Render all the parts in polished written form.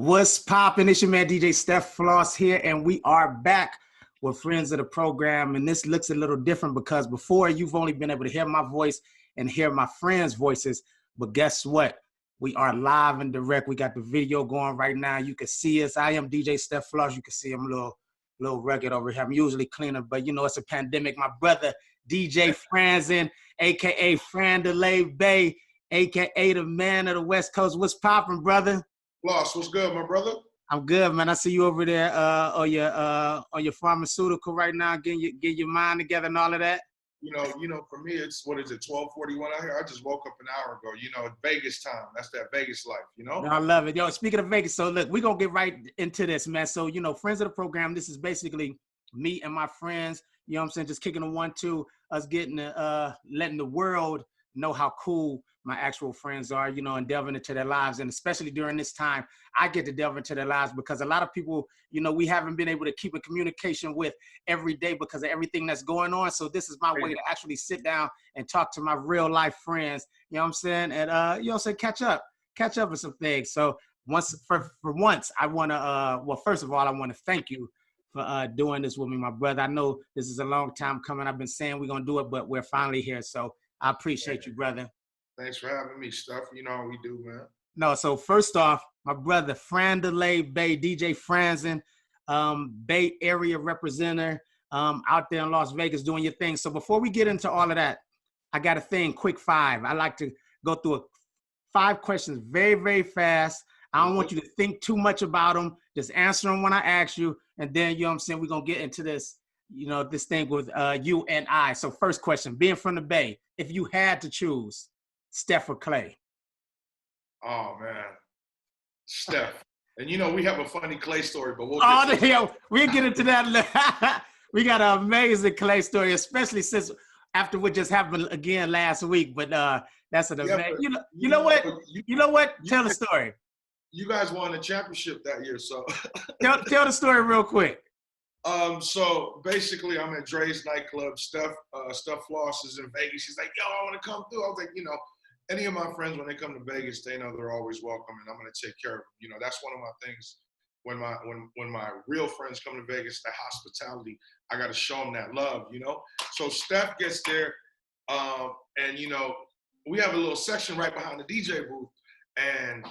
What's poppin'? It's your man DJ Steph Floss here, and we are back with friends of the program. And this looks a little different because before you've only been able to hear my voice and hear my friends' voices. But guess what? We are live and direct. We got the video going right now. You can see us. I am DJ Steph Floss. You can see I'm a little rugged over here. I'm usually cleaner, but you know it's a pandemic. My brother DJ Franzen, aka Franny Bay, aka the man of the West Coast. What's poppin', brother? Floss, what's good, my brother? I'm good, man. I see you over there on your pharmaceutical right now, getting your mind together and all of that. You know, for me, it's, what is it, 12:41 out here? I just woke up an hour ago. You know, it's Vegas time. That's that Vegas life, you know? I love it. Yo, speaking of Vegas, so look, we're going to get right into this, man. So, you know, friends of the program, this is basically me and my friends, you know what I'm saying, just kicking a 1-2, us getting, letting the world know how cool my actual friends are, you know, and delving into their lives. And especially during this time, I get to delve into their lives because a lot of people, you know, we haven't been able to keep in communication with every day because of everything that's going on. So this is my way to actually sit down and talk to my real life friends, you know what I'm saying? And, you know, say catch up with some things. So for once, I want to, well, first of all, I want to thank you for doing this with me, my brother. I know this is a long time coming. I've been saying we're going to do it, but we're finally here. So I appreciate you, brother. Thanks for having me, Steph. You know how we do, man. No, so first off, my brother, Franny Bay, DJ Franzen, Bay Area representative, out there in Las Vegas doing your thing. So before we get into all of that, I got a thing, quick five. I like to go through 5 questions very, very fast. I don't want you to think too much about them. Just answer them when I ask you. And then, you know what I'm saying, we're going to get into this, you know, this thing with you and I. So first question, being from the Bay, if you had to choose, Steph or Clay? Oh, man. Steph. And, you know, we have a funny Clay story, but we'll get into that. We got an amazing Clay story, especially since after what just happened again last week. But that's an amazing. You know what? Tell the story. You guys won the championship that year, so. tell the story real quick. So basically, I'm at Dre's nightclub. Steph Floss is in Vegas. She's like, yo, I want to come through. I was like, you know, any of my friends, when they come to Vegas, they know they're always welcome, and I'm going to take care of them. You know, that's one of my things. When my real friends come to Vegas, the hospitality, I got to show them that love, you know? So Steph gets there, and, you know, we have a little section right behind the DJ booth, and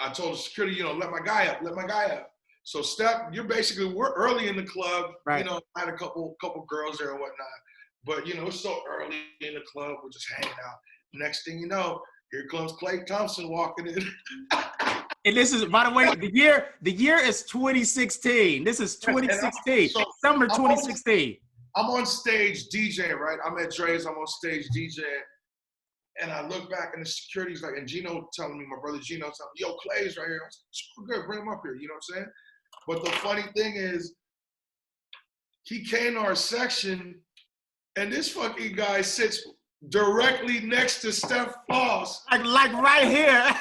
I told the security, you know, let my guy up. So Steph, we're early in the club, right. You know, I had a couple girls there and whatnot, but you know, it's so early in the club, we're just hanging out. Next thing you know, here comes Klay Thompson walking in. And this is, by the way, the year is 2016. This is 2016, summer 2016. I'm on stage DJing, right? I'm at Dre's, I'm on stage DJing. And I look back and the security's like, and Gino telling me, my brother Gino telling me, yo, Clay's right here. I was like, good, bring him up here, you know what I'm saying? But the funny thing is, he came to our section, and this fucking guy sits directly next to Steph Floss. Like right here.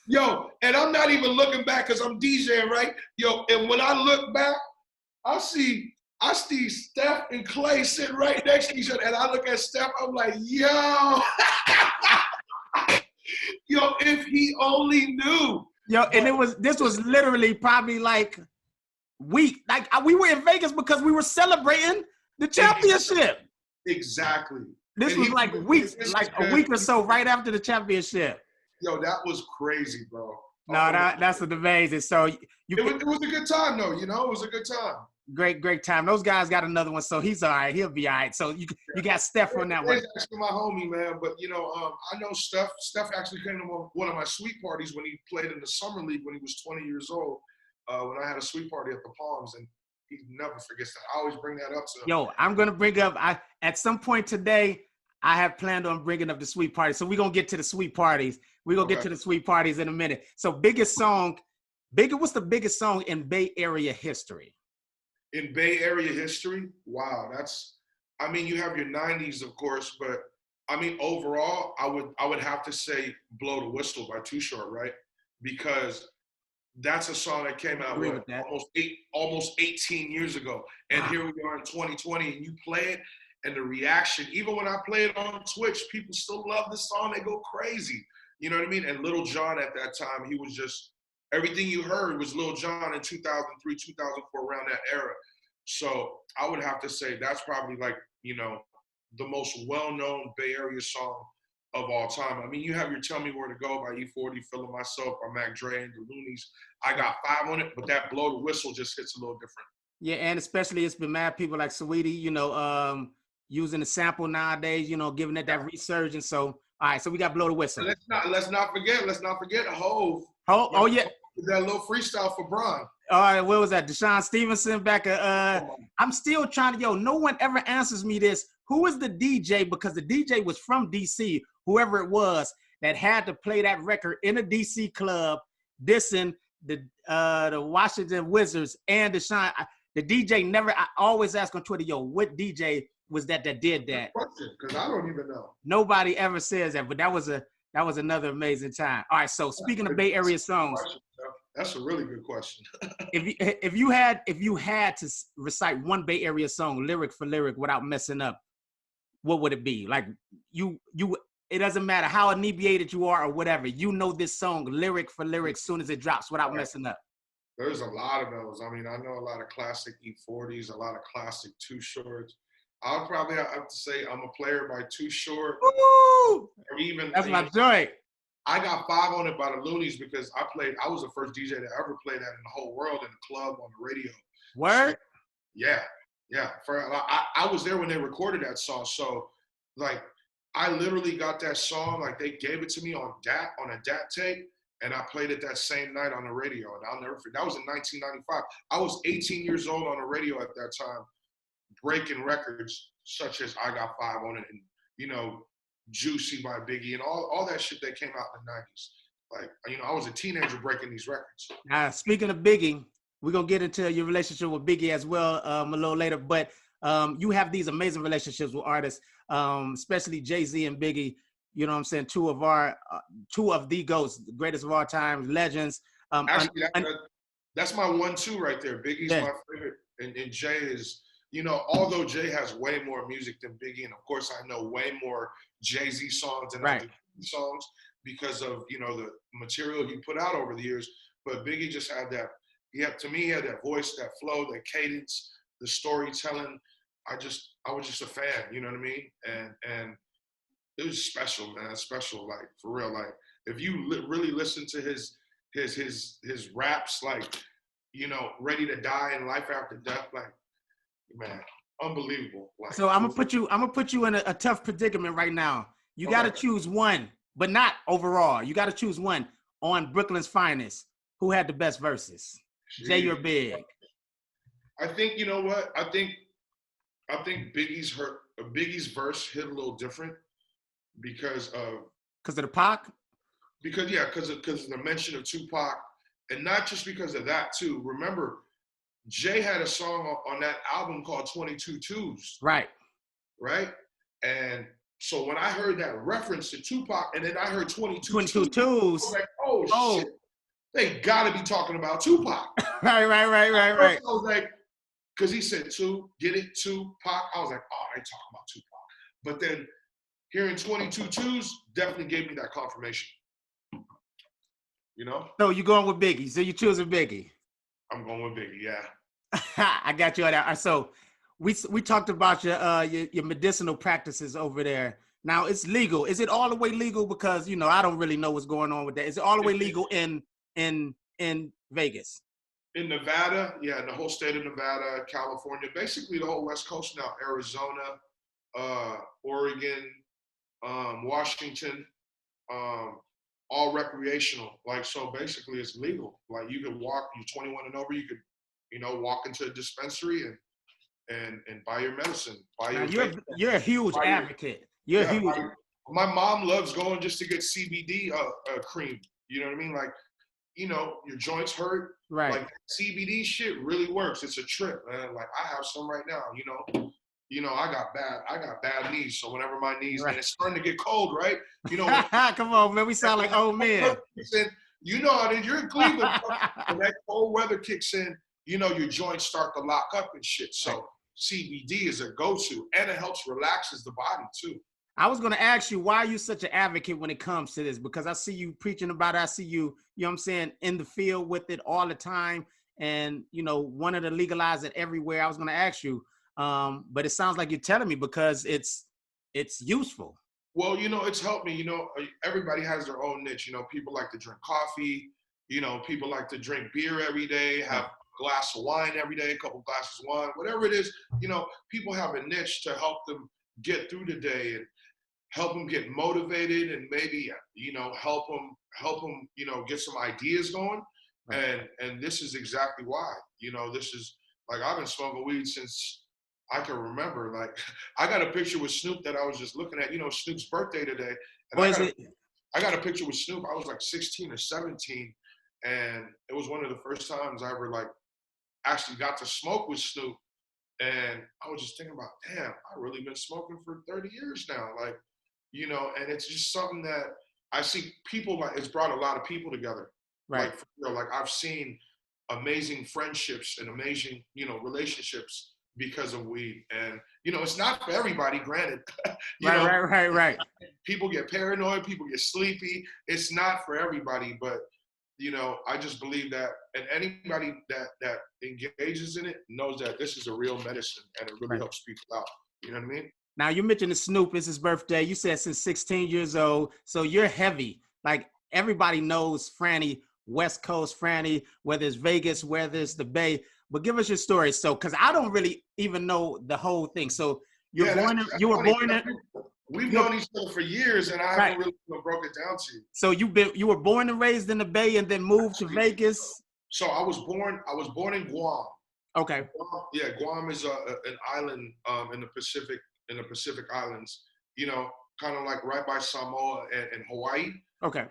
Yo, and I'm not even looking back because I'm DJing, right? Yo, and when I look back, I see Steph and Clay sitting right next to each other, and I look at Steph, I'm like, yo. Yo, if he only knew. Yo, and this was literally probably like we were in Vegas because we were celebrating the championship. Exactly. This was like weeks, like a week or so right after the championship. Yo, that was crazy, bro. No, that's amazing. So it was a good time though, you know, it was a good time. Great time. Those guys got another one, so he's all right. He'll be all right. So you got Steph on that one. He's actually my homie, man. But you know, I know Steph. Steph actually came to one of my suite parties when he played in the summer league when he was 20 years old. When I had a suite party at the Palms, and he never forgets that. I always bring that up to him. Yo, I'm gonna bring up. At some point today, I have planned on bringing up the suite party. So we're gonna get to the suite parties. We're gonna get to the suite parties in a minute. So what's the biggest song in Bay Area history? In Bay Area history, wow, I mean, you have your 90s, of course, but I mean, overall, I would have to say Blow the Whistle by Too Short, right? Because that's a song that came out almost 18 years ago. And here we are in 2020, and you play it, and the reaction, even when I play it on Twitch, people still love the song. They go crazy. You know what I mean? And Little John at that time, he was just everything you heard was Lil Jon in 2003, 2004, around that era. So I would have to say that's probably like, the most well-known Bay Area song of all time. I mean, you have your Tell Me Where to Go by E40, Feeling Myself by Mac Dre and the Loonies. I got 5 on it, but that Blow the Whistle just hits a little different. Yeah, and especially it's been mad people like Saweetie, using the sample nowadays, giving it that resurgence. So, all right, so we got Blow the Whistle. And let's not forget Hove. Oh yeah. That little freestyle for Bron. All right, what was that? Deshaun Stevenson back at I'm still trying to, no one ever answers me this. Who is the DJ? Because the DJ was from DC, whoever it was, that had to play that record in a DC club, dissing the Washington Wizards and Deshaun. The DJ never, I always ask on Twitter, what DJ was that did that? Because I don't even know. Nobody ever says that, but that was another amazing time. All right, so speaking of Bay Area songs. That's a really good question. if you had to recite one Bay Area song, lyric for lyric, without messing up, what would it be? Like it doesn't matter how inebriated you are or whatever. You know this song lyric for lyric soon as it drops without messing up. There's a lot of those. I mean, I know a lot of classic E40s, a lot of classic Too Shorts. I'll probably have to say I'm a Player by Too Short. Woo! Or even that's my joint. I got 5 on it by the Loonies because I was the first DJ to ever play that in the whole world in the club on the radio. Word? So, yeah. I was there when they recorded that song. So, like, I literally got that song, like, they gave it to me on a DAT tape, and I played it that same night on the radio. And I'll never forget. That was in 1995. I was 18 years old on the radio at that time, breaking records such as I Got 5 on it and, Juicy by Biggie and all that shit that came out in the 90s. Like, I was a teenager breaking these records. Speaking of Biggie, we're going to get into your relationship with Biggie as well a little later. But you have these amazing relationships with artists, especially Jay-Z and Biggie. You know what I'm saying? Two of the GOATs, the greatest of all time, legends. Actually, that's my 1-2 right there. Biggie's my favorite, and Jay is, although Jay has way more music than Biggie, and of course I know way more Jay-Z songs than other songs because of, the material he put out over the years. But Biggie just had that, he had that voice, that flow, that cadence, the storytelling. I was just a fan, you know what I mean? And it was special, man, special, like, for real. Like, if you really listen to his raps, like, Ready to Die and Life After Death, like, man, unbelievable. Like, so I'm gonna put you in a tough predicament right now. You got to choose one, but not overall. You got to choose one on Brooklyn's Finest. Who had the best verses? Jay or Big? I think, you know what? I think Biggie's verse hit a little different because of the Pac. Because of the mention of Tupac, and not just because of that too. Remember, Jay had a song on that album called 22 Twos. Right. And so when I heard that reference to Tupac, and then I heard 22 Twos, I was like, oh shit, they gotta be talking about Tupac. Right. I was like, because he said get it, Tupac. I was like, oh, they talking about Tupac. But then hearing 22 Twos definitely gave me that confirmation. So you're going with Biggie. So you're choosing Biggie. I'm going with Biggie, yeah. I got you on that. So we talked about your medicinal practices over there. Now it's legal. Is it all the way legal? Because I don't really know what's going on with that. Is it all the way legal in Vegas? In Nevada, yeah, in the whole state of Nevada, California, basically the whole West Coast now, Arizona, Oregon, Washington, all recreational. Like, so basically it's legal. Like, you can walk, you're 21 and over, you could, walk into a dispensary and buy your medicine. You're a huge advocate. You're huge. My mom loves going just to get CBD cream. You know what I mean? Like, your joints hurt. Right. Like, CBD shit really works. It's a trip, man. Like, I have some right now, I got bad knees. So whenever my knees, and it's starting to get cold, right? Come on, man. We sound like old men. How it is. You're in Cleveland. When that cold weather kicks in, your joints start to lock up and shit. So CBD is a go-to, and it helps relaxes the body too. I was going to ask you, why are you such an advocate when it comes to this? Because I see you preaching about it. I see you, you know what I'm saying, in the field with it all the time. And, you know, wanted to legalize it everywhere. I was going to ask you, but it sounds like you're telling me because it's useful. Well, you know, it's helped me. You know, everybody has their own niche. You know, people like to drink coffee. You know, people like to drink beer every day, have Right. a glass of wine every day, a couple glasses of wine, whatever it is. You know, people have a niche to help them get through the day and help them get motivated and maybe, you know, help them, you know, get some ideas going. Right. And this is exactly why. You know, this is like I've been smoking weed since I can remember. Like I got a picture with Snoop that I was just looking at. You know, Snoop's birthday today, and Or is it? I got a picture with Snoop. I was like 16 or 17, and it was one of the first times I ever like actually got to smoke with Snoop. And I was just thinking about, damn, I really been smoking for 30 years now. Like, you know, and it's just something that I see people like it's brought a lot of people together. Right. Like, you know, like I've seen amazing friendships and amazing, you know, relationships because of weed. And, you know, it's not for everybody, granted. You Right. know, Right. Right. Right. people get paranoid, people get sleepy. It's not for everybody, but you know, I just believe that, and anybody that engages in it knows that this is a real medicine and it really Right. helps people out. You know what I mean? Now you mentioned the Snoop. It's his birthday. You said since 16 years old. So you're heavy. Like everybody knows Franny, West Coast Franny, whether it's Vegas, whether it's the Bay. But give us your story. So, because I don't really even know the whole thing. So Yeah, that's you were funny. born in, We've you're known each other for years, and I right. haven't really broke it down to you. So you were born and raised in the Bay and then moved to Actually, Vegas. so I was born in Guam. Okay. Guam, yeah, Guam is an island in the Pacific Islands. You know, kind of like right by Samoa and Hawaii. Okay.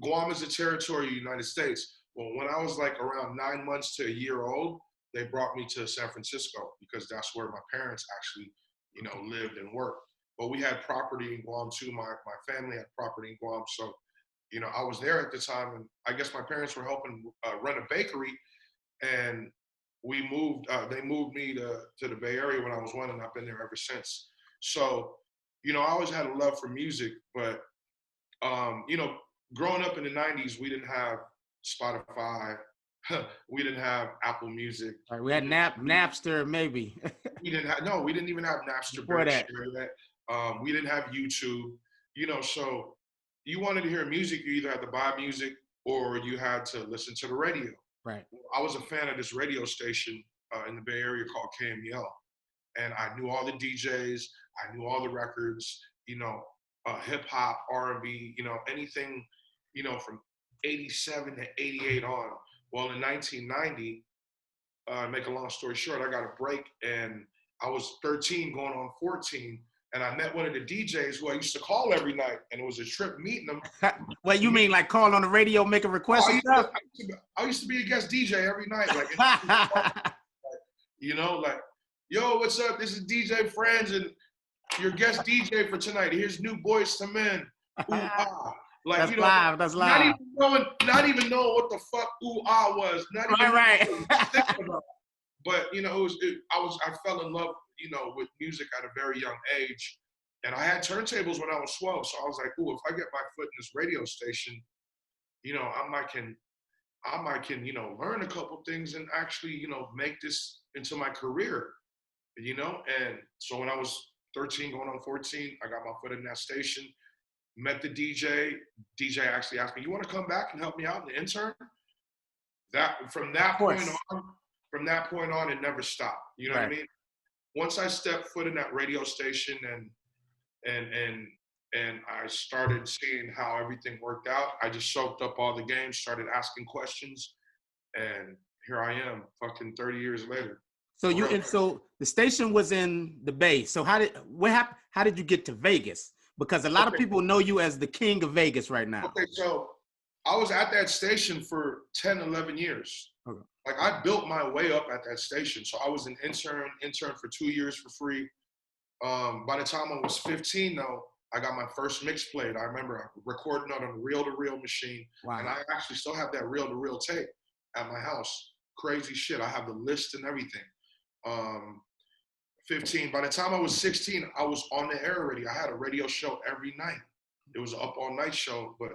Guam is a territory of the United States. Well, when I was like around 9 months to a year old, they brought me to San Francisco because that's where my parents actually, you know, lived and worked. But we had property in Guam too. My family had property in Guam, so you know I was there at the time, and I guess my parents were helping run a bakery, and we moved. They moved me to the Bay Area when I was 1, and I've been there ever since. So, you know, I always had a love for music, but you know, growing up in the '90s, we didn't have Spotify, we didn't have Apple Music, All right. We had Napster, maybe. we didn't have no, we didn't even have Napster, Before barely that. share that. We didn't have YouTube, you know. So you wanted to hear music, you either had to buy music or you had to listen to the radio. Right. I was a fan of this radio station in the Bay Area called KMEL, and I knew all the DJs, I knew all the records, you know, hip hop, R&B, you know, anything, you know, from '87 to '88 on. Well, in 1990, make a long story short, I got a break and I was 13 going on 14. And I met one of the DJs who I used to call every night, and it was a trip meeting them. What you mean, like call on the radio, make a request I and used, to, stuff? I used to be a guest DJ every night, like, you know, like, yo, what's up? This is DJ Franzen, your guest DJ for tonight. Here's New Boys to Men. Ooh ah, like That's you know, live. That's not live. not even knowing what the fuck ooh ah was, not even Right. thinking about. But you know, I fell in love, you know, with music at a very young age, and I had turntables when I was 12. So I was like, "Ooh, if I get my foot in this radio station, you know, I might can, you know, learn a couple things and actually, you know, make this into my career, you know." And so when I was 13, going on 14, I got my foot in that station. Met the DJ. DJ actually asked me, "You want to come back and help me out in the intern?" That from Of that point course. on, from that point on, it never stopped. You know what I Right. mean? Once I stepped foot in that radio station and and and I started seeing how everything worked out, I just soaked up all the games, started asking questions, and here I am, fucking 30 years later. So For you real. and so the station was in the Bay. So what happened? How did you get to Vegas? Because a lot of Okay, people know you as the king of Vegas right now. okay, so I was at that station for 10, 11 years. Okay. Like I built my way up at that station. So I was an intern for 2 years for free. By the time I was 15, though, I got my first mix played. I remember recording on a reel-to-reel machine, and Wow. I actually still have that reel-to-reel tape at my house. Crazy shit. I have the list and everything. Um, 15. By the time I was 16, I was on the air already. I had a radio show every night. It was an up all night show, but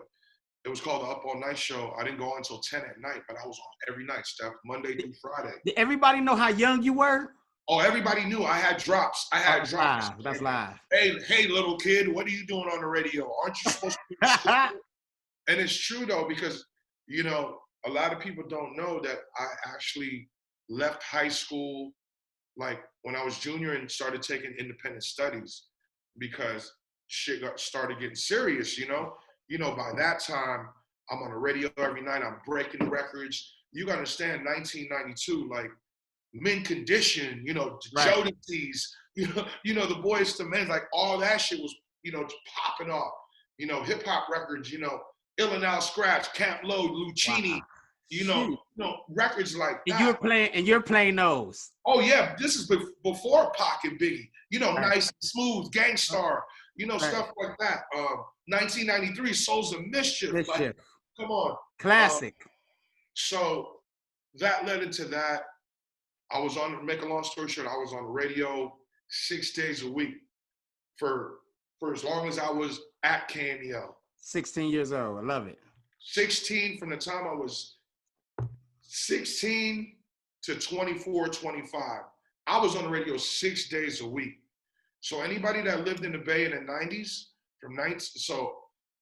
it was called the Up All Night Show. I didn't go on until 10 at night, but I was on every night, Steph, Monday through Friday. Did everybody know how young you were? Oh, everybody knew I had drops. I had drops. Live. That's live. Hey, little kid, what are you doing on the radio? Aren't you supposed to be school? And it's true though, because you know, a lot of people don't know that I actually left high school like when I was junior and started taking independent studies because shit started getting serious, you know? You know, by that time, I'm on the radio every night, I'm breaking records. You gotta understand, 1992, like Mint Condition, you know, the Jodeci's, you know, the Boys to Men, like all that shit was, you know, popping off. You know, hip hop records, you know, Ill and Out Scratch, Camp Load, Lucchini, you know, records like that. And you're playing those. Oh yeah, this is before Pac and Biggie. You know, Nice and Smooth, Gangstar, you know, stuff like that. 1993, Souls of Mischief. Like, come on. Classic. So that led into that. I was on, make a long story short, I was on the radio 6 days a week for as long as I was at KMEL. 16 years old, I love it. 16, from the time I was 16 to 24, 25. I was on the radio 6 days a week. So anybody that lived in the Bay in the 90s, so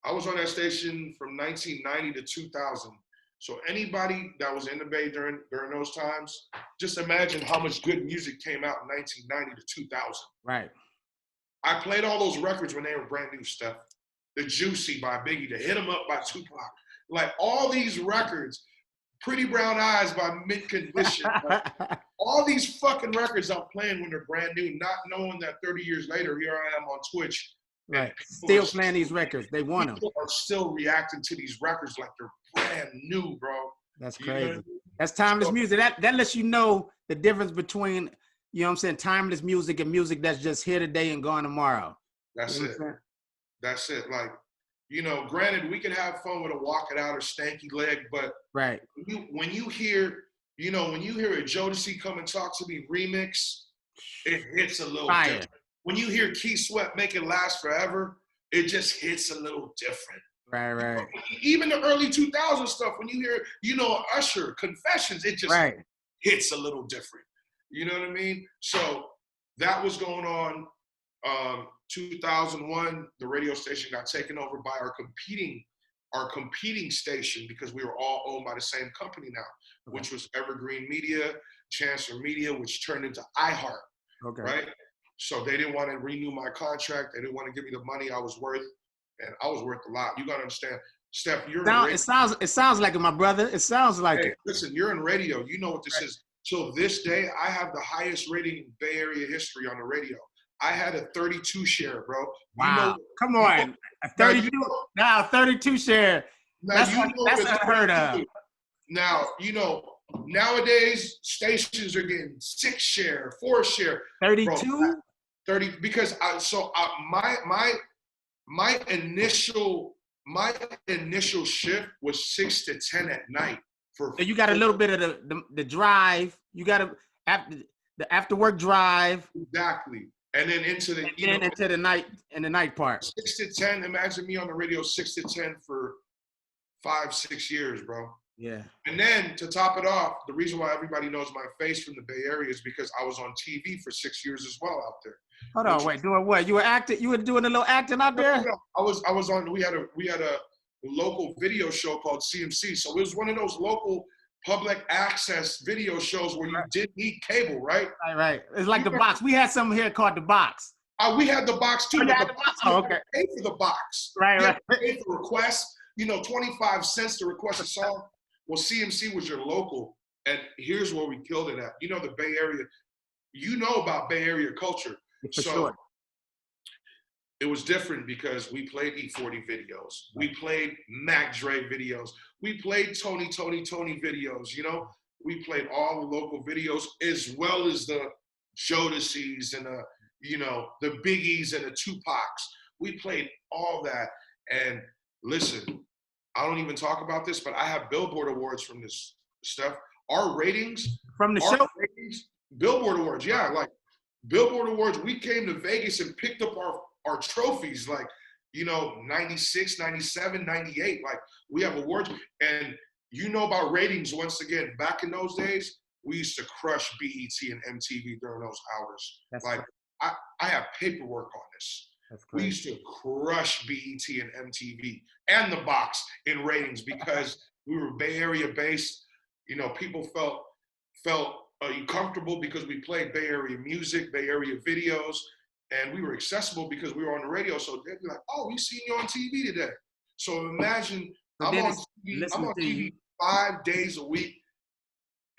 I was on that station from 1990 to 2000. So anybody that was in the Bay during those times, just imagine how much good music came out in 1990 to 2000. Right. I played all those records when they were brand new, Steph. The Juicy by Biggie, the Hit 'Em Up by Tupac. Like all these records, Pretty Brown Eyes by Mint Condition. Like, all these fucking records I'm playing when they're brand new, not knowing that 30 years later, here I am on Twitch. Right. Still playing these records. They want them. People are still reacting to these records like they're brand new, bro. That's crazy. You know? That's timeless music. That lets you know the difference between, you know what I'm saying, timeless music and music that's just here today and gone tomorrow. That's you know it. That's it. Like, you know, granted, we can have fun with a Walk It Out or Stanky Leg, but when you hear, you know, when you hear a Jodeci Come and Talk to Me remix, it hits a little different. When you hear Key Sweat Make It Last Forever, it just hits a little different. Right. Even the early 2000 stuff, when you hear, you know, Usher, Confessions, it just hits a little different. You know what I mean? So that was going on. 2001, the radio station got taken over by our competing station because we were all owned by the same company now, which was Evergreen Media, Chancellor Media, which turned into iHeart. Right? So they didn't want to renew my contract. They didn't want to give me the money I was worth, and I was worth a lot. You got to understand, Steph, you're in radio. It sounds like it, my brother. It sounds like it. Listen, you're in radio. You know what this is. Till this day, I have the highest rating in Bay Area history on the radio. I had a 32 share, bro. Wow. You know, come on. A 32, now 32 share. That's unheard of. Now, you know, nowadays, stations are getting 6 share, 4 share. 32? 30, because my initial shift was 6 to 10 at night. So you got a little bit of the drive. You got the after work drive. Exactly. And then into the night part. 6 to 10. Imagine me on the radio 6 to 10 for 5-6 years, bro. Yeah. And then to top it off, the reason why everybody knows my face from the Bay Area is because I was on TV for 6 years as well out there. Hold on, wait, doing what? You were acting? You were doing a little acting out there? No, I was on. We had a local video show called CMC. So it was one of those local public access video shows where you didn't need cable, right? Right. It's like The Box. We had something here called The Box. We had The Box too. But the box, okay. Pay for the box. Right. Pay for requests. You know, 25 cents to request a song. Well, CMC was your local, and here's where we killed it at. You know, the Bay Area. You know about Bay Area culture. For so sure. It was different because we played E40 videos. We played Mac Dre videos. We played Tony videos, you know? We played all the local videos as well as the Jodeci's and the, you know, the Biggies and the Tupacs. We played all that. And listen, I don't even talk about this, but I have Billboard awards from this stuff. Our ratings. From the show? Ratings, Billboard awards, yeah. Like Billboard Awards, we came to Vegas and picked up our trophies, like, 96, 97, 98. Like, we have awards. And about ratings, once again, back in those days, we used to crush BET and MTV during those hours. That's like, I have paperwork on this. That's We great. used to crush BET and MTV and the box in ratings because we were Bay Area based. People felt comfortable because we played Bay Area music, Bay Area videos, and we were accessible because we were on the radio. So they'd be like, "Oh, we seen you on TV today." So imagine I'm on TV 5 days a week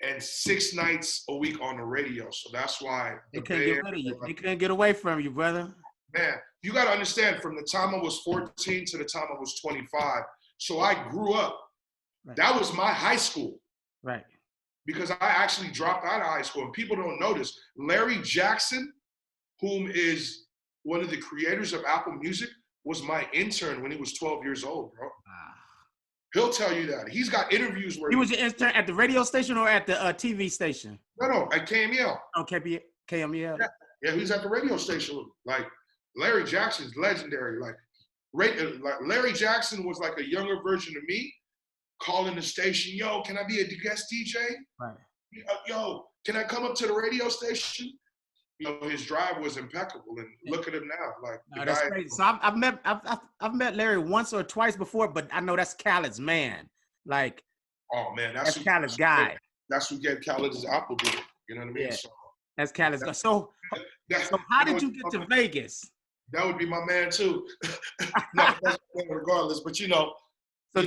and 6 nights a week on the radio. So that's why they couldn't get rid of you. They couldn't get away from you, brother. Man, you got to understand, from the time I was 14 to the time I was 25. So I grew up. Right. That was my high school. Right. Because I actually dropped out of high school, and people don't know this. Larry Jackson, whom is one of the creators of Apple Music, was my intern when he was 12 years old, bro. He'll tell you that. He's got interviews where he was your intern at the radio station or at the TV station? No, at KMEL. Oh, KMEL. Yeah, he was at the radio station. Like, Larry Jackson's legendary. Like Larry Jackson was like a younger version of me, calling the station, "Yo, can I be a guest DJ? Right. Yo, can I come up to the radio station?" His drive was impeccable, and look at him now. Like, that's crazy. So I've met Larry once or twice before, but I know that's Khaled's man. Like, oh man, that's Khaled's guy. That's who gave Khaled his Apple deal. You know what I mean? Yeah. So, that's Khaled's guy. So how did you get to Vegas? That would be my man too. No, regardless, but So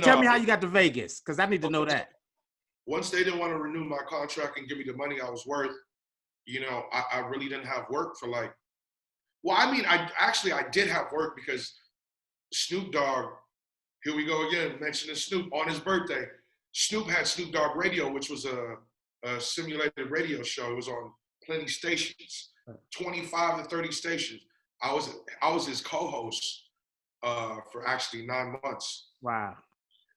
tell me how you got to Vegas, because I need to know that. Once they didn't want to renew my contract and give me the money I was worth, I really didn't have work for I did have work because Snoop Dogg, here we go again, mentioning Snoop on his birthday. Snoop had Snoop Dogg Radio, which was a simulated radio show. It was on plenty stations, 25 to 30 stations. I was his co-host for actually 9 months. Wow.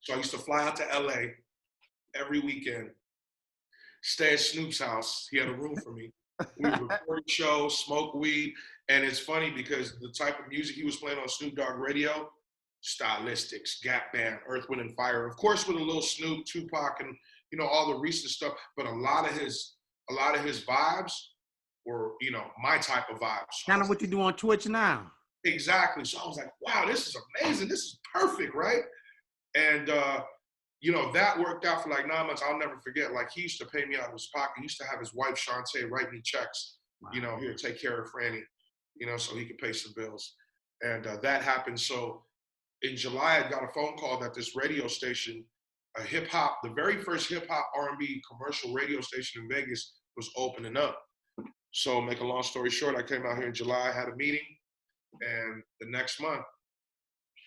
So I used to fly out to LA every weekend, stay at Snoop's house. He had a room for me. We would record shows, smoke weed. And it's funny because the type of music he was playing on Snoop Dogg Radio, Stylistics, Gap Band, Earth, Wind and Fire, of course with a little Snoop, Tupac, and all the recent stuff, but a lot of his vibes were, my type of vibes. Kind of what you do on Twitch now. Exactly. So I was like, wow, this is amazing. This is perfect, right? And that worked out for like 9 months. I'll never forget. Like, he used to pay me out of his pocket. He used to have his wife Shantae write me checks. Wow. Here, take care of Franny, so he could pay some bills. And that happened. So in July, I got a phone call that this radio station, the very first hip hop R&B commercial radio station in Vegas, was opening up. So make a long story short, I came out here in July, had a meeting, and the next month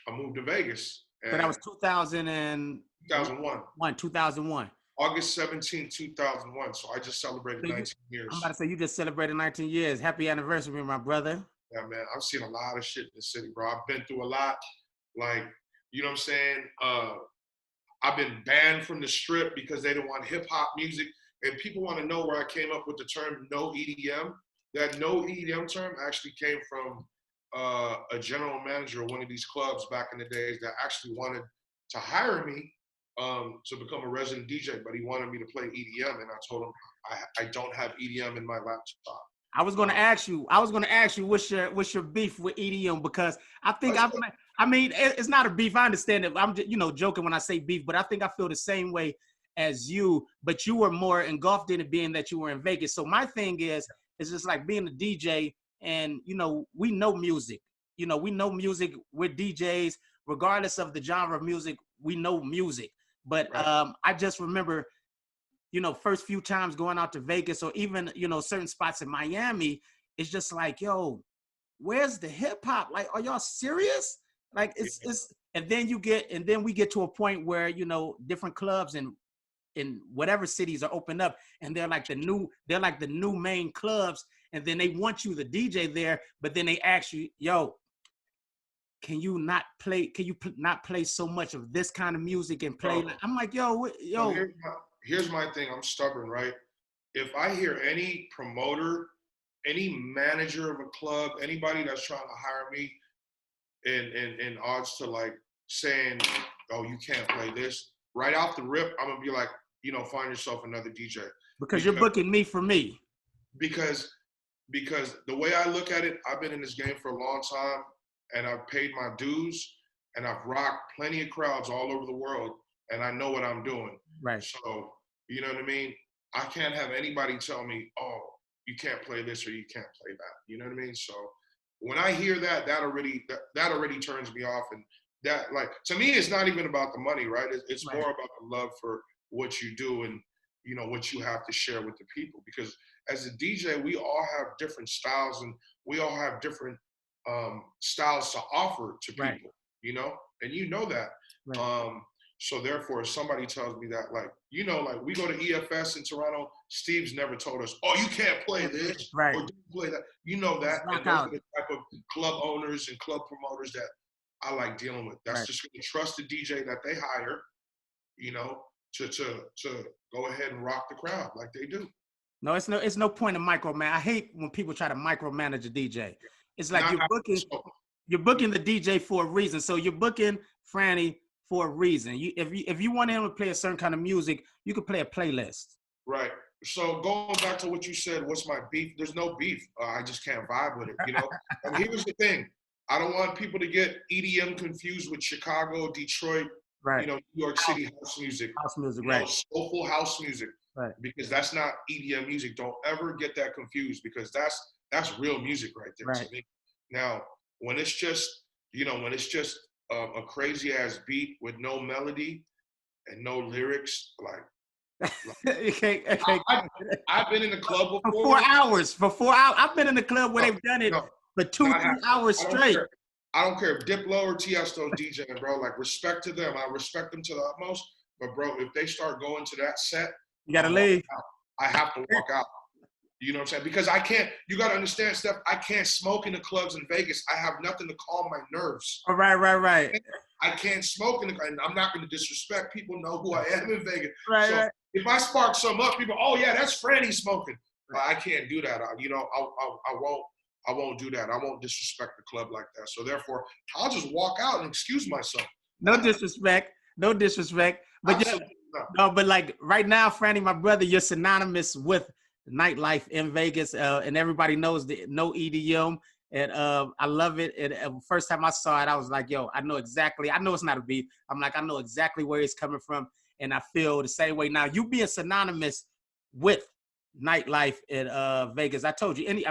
I moved to Vegas. So that was 2001. 2001. August 17, 2001. So I just celebrated 19 years. I'm about to say, you just celebrated 19 years. Happy anniversary, my brother. Yeah, man. I've seen a lot of shit in the city, bro. I've been through a lot. Like, you know what I'm saying? I've been banned from the Strip because they didn't want hip hop music. And people want to know where I came up with the term no EDM. That no EDM term actually came from a general manager of one of these clubs back in the days that actually wanted to hire me to become a resident DJ, but he wanted me to play EDM, and I told him I don't have EDM in my laptop. I was going to ask you what's your beef with EDM, because I think it's not a beef. I understand it. I'm just, joking when I say beef, but I think I feel the same way as you, but you were more engulfed in it being that you were in Vegas. So my thing is, it's just like being a DJ, and we know music. We know music. We're DJs, regardless of the genre of music. We know music. But right. I just remember, first few times going out to Vegas, or even certain spots in Miami, it's just like, yo, where's the hip hop? Like, are y'all serious? Like, it's and then we get to a point where different clubs in whatever cities are open up, and they're like the new main clubs, and then they want you the DJ there, but then they ask you, yo, can you not play so much of this kind of music and play? I'm like, yo. Here's my thing. I'm stubborn, right? If I hear any promoter any manager of a club, anybody that's trying to hire me in odds to like saying, oh, you can't play this, right off the rip, I'm gonna be like, find yourself another DJ. Because you're booking me for me. Because the way I look at it, I've been in this game for a long time and I've paid my dues and I've rocked plenty of crowds all over the world and I know what I'm doing. Right. So, you know what I mean? I can't have anybody tell me, oh, you can't play this or you can't play that. You know what I mean? So when I hear that, that already turns me off. And that, like, to me, it's not even about the money, right? It's more about the love for what you do and, what you have to share with the people. Because as a DJ, we all have different styles and we all have different styles to offer to people, and you know that. Right. So therefore, if somebody tells me that, like, like we go to EFS in Toronto, Steve's never told us, oh, you can't play this or don't play that. You know that. And those are the type of club owners and club promoters that I like dealing with. That's just going to trust the DJ that they hire, to go ahead and rock the crowd like they do. No, it's no point in micromanage. I hate when people try to micromanage a DJ. It's like you're booking the DJ for a reason. So you're booking Franny for a reason. If you want him to play a certain kind of music, you could play a playlist. Right. So going back to what you said, what's my beef? There's no beef. I just can't vibe with it, And here's the thing. I don't want people to get EDM confused with Chicago, Detroit, New York City house music. House music, right. Soulful house music. Right. Because that's not EDM music. Don't ever get that confused because that's real music right there to me. Now, when it's just, a crazy ass beat with no melody and no lyrics, I've been in the club before. For 4 hours. I've been in the club where they've done it for 2-3 hours straight. I don't care if Diplo or Tiesto's DJing, bro. Like, respect to them. I respect them to the utmost. But, bro, if they start going to that set, you got to leave. I have to walk out. You know what I'm saying? Because you got to understand, Steph, I can't smoke in the clubs in Vegas. I have nothing to calm my nerves. Oh, right. I can't smoke and I'm not going to disrespect. People know who I am in Vegas. Right. If I spark some up, people, oh yeah, that's Franny smoking. I can't do that. I won't do that. I won't disrespect the club like that. So therefore, I'll just walk out and excuse myself. No disrespect. But but like right now, Franny, my brother, you're synonymous with nightlife in Vegas, and everybody knows no EDM. And I love it. And first time I saw it, I was like, yo, I know it's not a beat. I'm like, I know exactly where it's coming from. And I feel the same way now. You being synonymous with nightlife in Vegas. I told you, and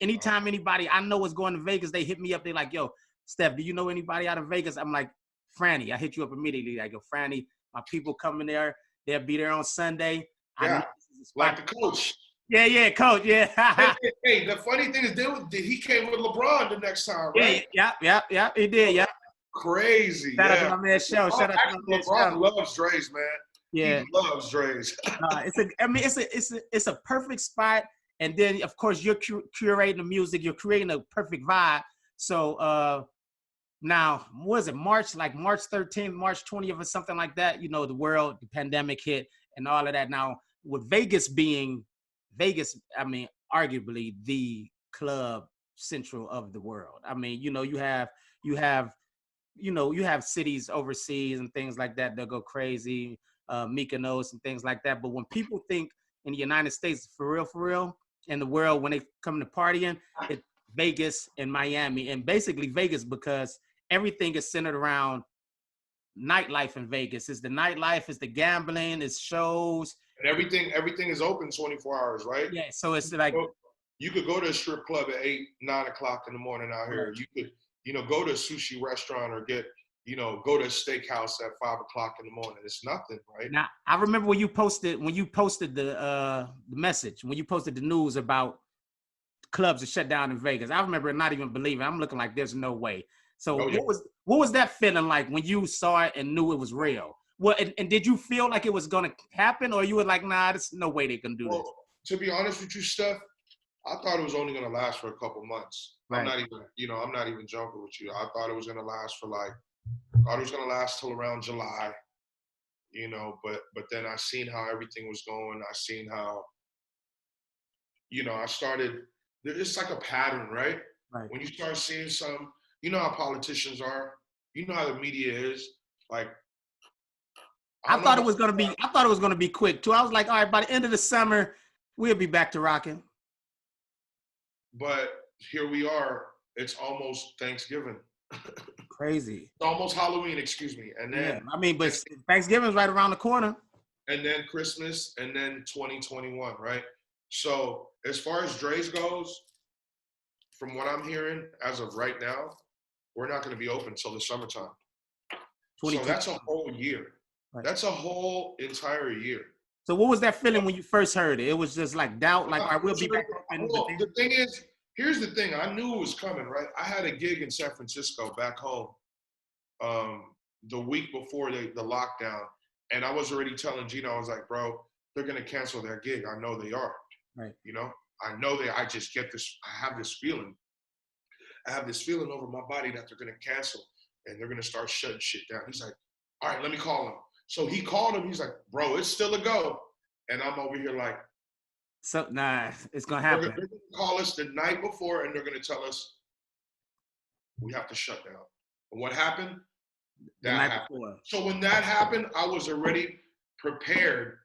anytime anybody I know is going to Vegas, they hit me up. They're like, yo, Steph, do you know anybody out of Vegas? I'm like, Franny. I hit you up immediately. I go, Franny, my people coming there. They'll be there on Sunday. Yeah, like the coach. Yeah, coach. Yeah. hey, the funny thing is, he came with LeBron the next time, right? Yeah. He did. Yeah. Crazy. Shout out to my man Show. Shout out to my man LeBron loves Dre's, man. Yeah, he loves Dre's. It's a perfect spot. And then of course you're curating the music. You're creating a perfect vibe. So now, was it March 13th, March 20th or something like that? The pandemic hit and all of that. Now, with Vegas being arguably the club central of the world. You have cities overseas and things like that that go crazy, Mykonos and things like that. But when people think in the United States, for real, in the world, when they come to partying, it's Vegas and Miami, and basically Vegas because everything is centered around nightlife in Vegas. It's the nightlife, it's the gambling, it's shows. And everything is open 24 hours, right? Yeah, so it's like you could go to a strip club at 8, 9 o'clock in the morning out here. Right. You could, go to a sushi restaurant or go to a steakhouse at 5 o'clock in the morning. It's nothing, right? Now, I remember when you posted the message, when you posted the news about clubs are shut down in Vegas. I remember not even believing. I'm looking like there's no way. So what was that feeling like when you saw it and knew it was real? Well, and did you feel like it was going to happen, or you were like, nah, there's no way they can do this? To be honest with you, Steph, I thought it was only going to last for a couple months. Right. I'm not even joking with you. I thought it was going to last till around July, but then I seen how everything was going. I seen how, I started, it's like a pattern, right? Right. When you start seeing some, you know how politicians are, you know how the media is. Like, I I don't know thought it about, was gonna be. I thought it was gonna be quick too. I was like, all right, by the end of the summer, we'll be back to rocking. but here we are. It's almost Thanksgiving. Crazy. It's almost Halloween, excuse me. Yeah, I mean, but Thanksgiving's right around the corner. And then Christmas, and then 2021, right? So as far as Dre's goes, from what I'm hearing, as of right now, we're not going to be open until the summertime. So that's a whole year. Right. That's a whole entire year. So what was that feeling when you first heard it? It was just like doubt, like I will be back open. Well, the thing is, here's the thing. I knew it was coming, right? I had a gig in San Francisco back home the week before the lockdown. And I was already telling Gino, I was like, bro, they're going to cancel their gig. I know they are. Right. I know I just get this. I have this feeling. I have this feeling over my body that they're going to cancel and they're going to start shutting shit down. He's like, all right, let me call him. So he called him. He's like, bro, it's still a go. And I'm over here like, so nah, it's going to happen. They're going to call us the night before and they're going to tell us we have to shut down. And what happened? That happened. Before. So when that happened, I was already prepared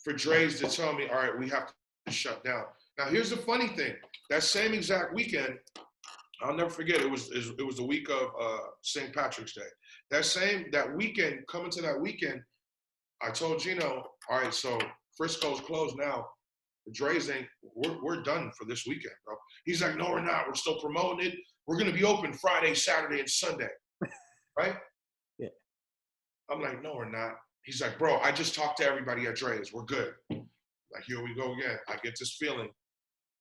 for Dre's to tell me, all right, we have to shut down. Now, here's the funny thing. That same exact weekend, I'll never forget, it was the week of St. Patrick's Day. That weekend, coming to that weekend, I told Gino, all right, so Frisco's closed now. Dre's we're done for this weekend, bro. He's like, no, we're not. We're still promoting it. We're going to be open Friday, Saturday, and Sunday. Right? Yeah. I'm like, no, we're not. He's like, bro, I just talked to everybody at Dre's. We're good. Like, here we go again. I get this feeling.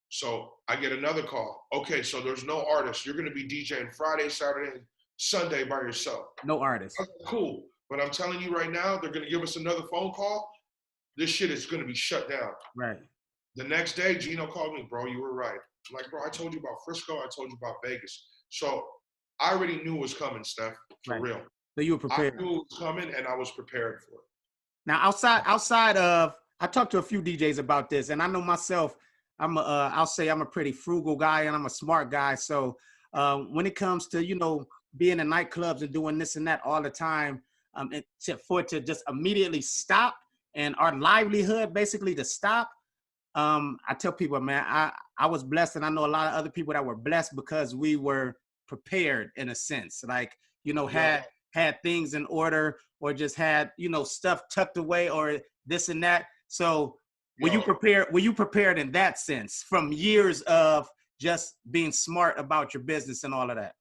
So I get another call. Okay, so there's no artist. You're going to be DJing Friday, Saturday, and Sunday by yourself. No artist. Like, cool. But I'm telling you right now, they're going to give us another phone call. This shit is going to be shut down. Right. The next day, Gino called me, bro, you were right. I'm like, bro, I told you about Frisco. I told you about Vegas. So I already knew it was coming, Steph, for real. So you were prepared. I knew it was coming, and I was prepared for it. Now, outside of, I talked to a few DJs about this, and I know myself, I'll say I'm a pretty frugal guy, and I'm a smart guy. So when it comes to, being in nightclubs and doing this and that all the time, for it to just immediately stop and our livelihood basically to stop, I tell people, man, I was blessed, and I know a lot of other people that were blessed because we were prepared in a sense, like, had things in order or just had, stuff tucked away or this and that. So were you prepared in that sense from years of just being smart about your business and all of that?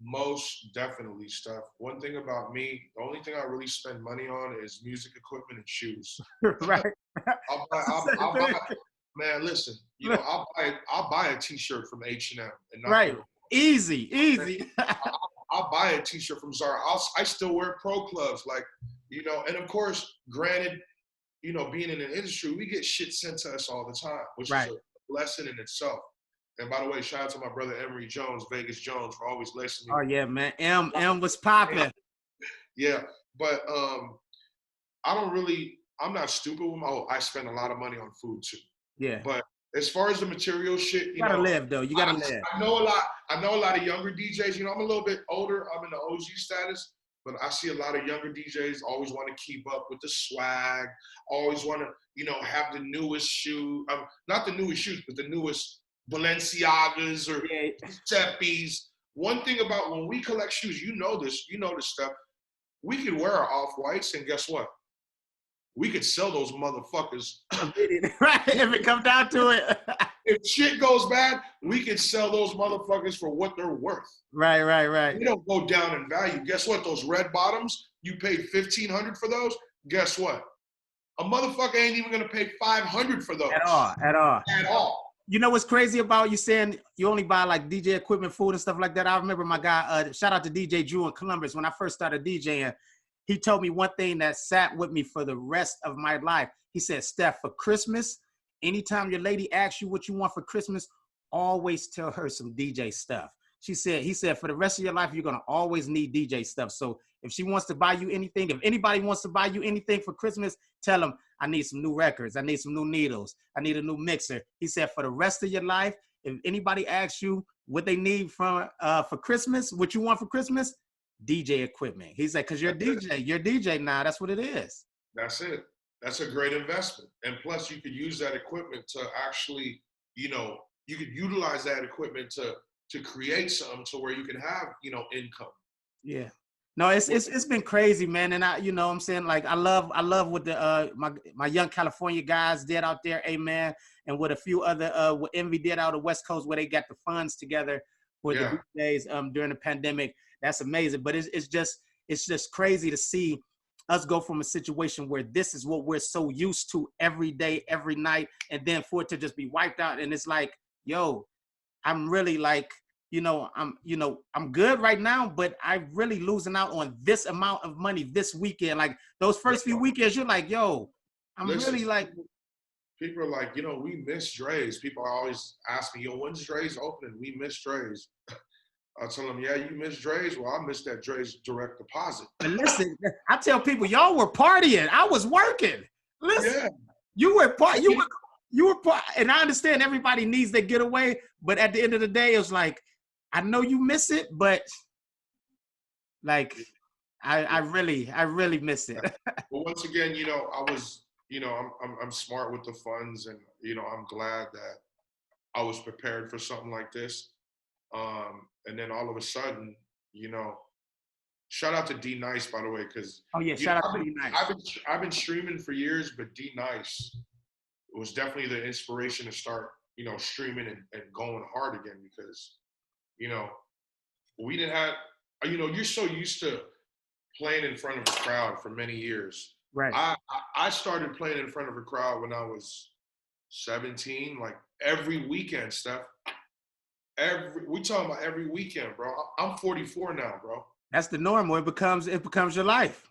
Most definitely, Steph. One thing about me, the only thing I really spend money on is music equipment and shoes. Right. I'll buy, man, listen, I'll buy a T-shirt from H&M. And right. Easy. I'll buy a T-shirt from Zara. I still wear pro clubs, like, and of course, granted, being in an industry, we get shit sent to us all the time, which is a blessing in itself. And by the way, shout out to my brother Emery Jones, Vegas Jones, for always listening. Oh yeah, man. M was popping. Yeah, but I'm not stupid with I spend a lot of money on food too. Yeah. But as far as the material shit, you gotta live though. You gotta live. I know a lot of younger DJs. I'm a little bit older. I'm in the OG status, but I see a lot of younger DJs always want to keep up with the swag. Always want to, have the newest shoe. Not the newest shoes, but the newest Balenciagas or Giuseppe's. One thing about when we collect shoes, you know this stuff. We could wear our off-whites, and guess what? We could sell those motherfuckers. Right, if it comes down to it. If shit goes bad, we could sell those motherfuckers for what they're worth. Right. We don't go down in value. Guess what? Those red bottoms, you paid $1,500 for those. Guess what? A motherfucker ain't even gonna pay $500 for those. At all. You know what's crazy about you saying you only buy like DJ equipment, food and stuff like that? I remember my guy, shout out to DJ Drew in Columbus, when I first started DJing, he told me one thing that sat with me for the rest of my life. He said, Steph, for Christmas, anytime your lady asks you what you want for Christmas, always tell her some DJ stuff. He said, for the rest of your life, you're going to always need DJ stuff. So if she wants to buy you anything, if anybody wants to buy you anything for Christmas, tell them, I need some new records. I need some new needles. I need a new mixer. He said, for the rest of your life, if anybody asks you what they need for Christmas, what you want for Christmas, DJ equipment. He said, because you're a DJ now. That's what it is. That's it. That's a great investment. And plus, you could use that equipment to actually, you could utilize that equipment to create something to where you can have, income. Yeah. No, it's been crazy, man. And I'm saying, like, I love what the my young California guys did out there, amen. And what a few other what Envy did out of West Coast, where they got the funds together for the days during the pandemic. That's amazing. But it's just crazy to see us go from a situation where this is what we're so used to every day, every night, and then for it to just be wiped out. And it's like, yo, I'm really like, I'm good right now, but I'm really losing out on this amount of money this weekend. Like those first few weekends, you're like, yo, really like. People are like, we miss Dre's. People always ask me, yo, when's Dre's opening? We miss Dre's. I tell them, yeah, you miss Dre's. Well, I miss that Dre's direct deposit. But listen, I tell people, y'all were partying. I was working. Listen, you were partying. You were part, and I understand everybody needs their getaway, but at the end of the day, it's like, I know you miss it, but like, I really miss it. But once again, I was, I'm smart with the funds, and I'm glad that I was prepared for something like this. And then all of a sudden, shout out to D Nice, by the way, because shout out to D Nice. I've been streaming for years, but D Nice was definitely the inspiration to start, streaming and going hard again, because, we didn't have, you're so used to playing in front of a crowd for many years. Right. I started playing in front of a crowd when I was 17, like every weekend, Steph. We talking about every weekend, bro. I'm 44 now, bro. That's the normal. It becomes your life.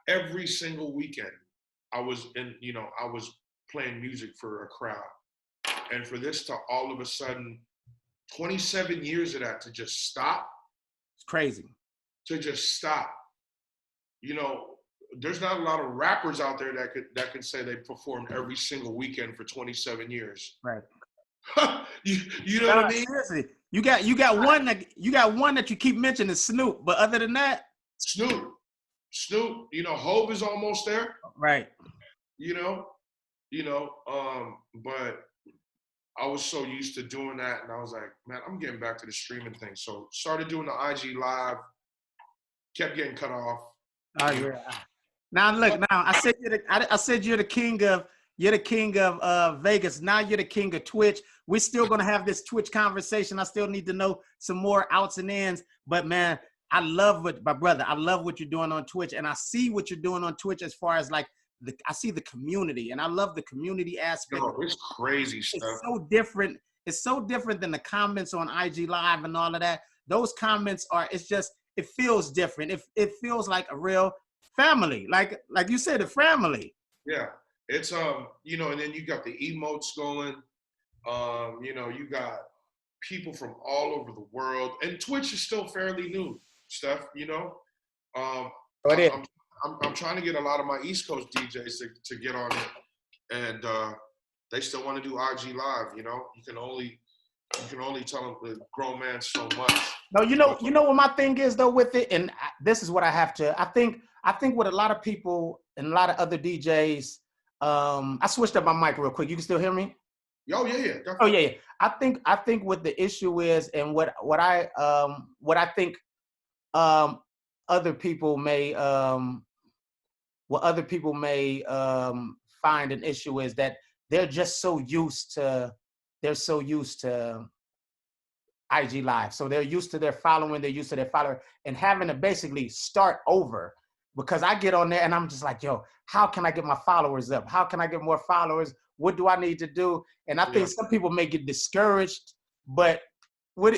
Every single weekend, I was playing music for a crowd. And for this to all of a sudden, 27 years of that to just stop. It's crazy. To just stop. There's not a lot of rappers out there that could say they performed every single weekend for 27 years. Right. you know what I mean? Seriously. You got one that you keep mentioning, Snoop, but other than that, Snoop, Hov is almost there. Right. But I was so used to doing that, and I was like, man, I'm getting back to the streaming thing. So started doing the IG live, kept getting cut off. Oh yeah. Now look, I said you're the king of Vegas. Now you're the king of Twitch. We're still gonna have this Twitch conversation. I still need to know some more outs and ins. But man, I love what you're doing on Twitch, and I see what you're doing on Twitch as far as like I see the community, and I love the community aspect. Yo, it's crazy stuff. It's so different. It's so different than the comments on IG Live and all of that. Those comments it feels different. It feels like a real family, like you said, a family. Yeah, it's and then you got the emotes going. You got people from all over the world, and Twitch is still fairly new, Steph. I'm trying to get a lot of my East Coast DJs to get on it, and they still want to do IG Live. You can only tell them the grown man so much. No, you know what my thing is though with it, and this is what I have to. I think with a lot of people and a lot of other DJs, I switched up my mic real quick. You can still hear me? Oh yeah, definitely. Oh yeah. I think what the issue is, and what I think other people may find an issue is that they're just so used to IG Live. So they're used to their following, they're used to their follower, and having to basically start over. Because I get on there and I'm just like, yo, how can I get my followers up? How can I get more followers? What do I need to do? And I think some people may get discouraged, but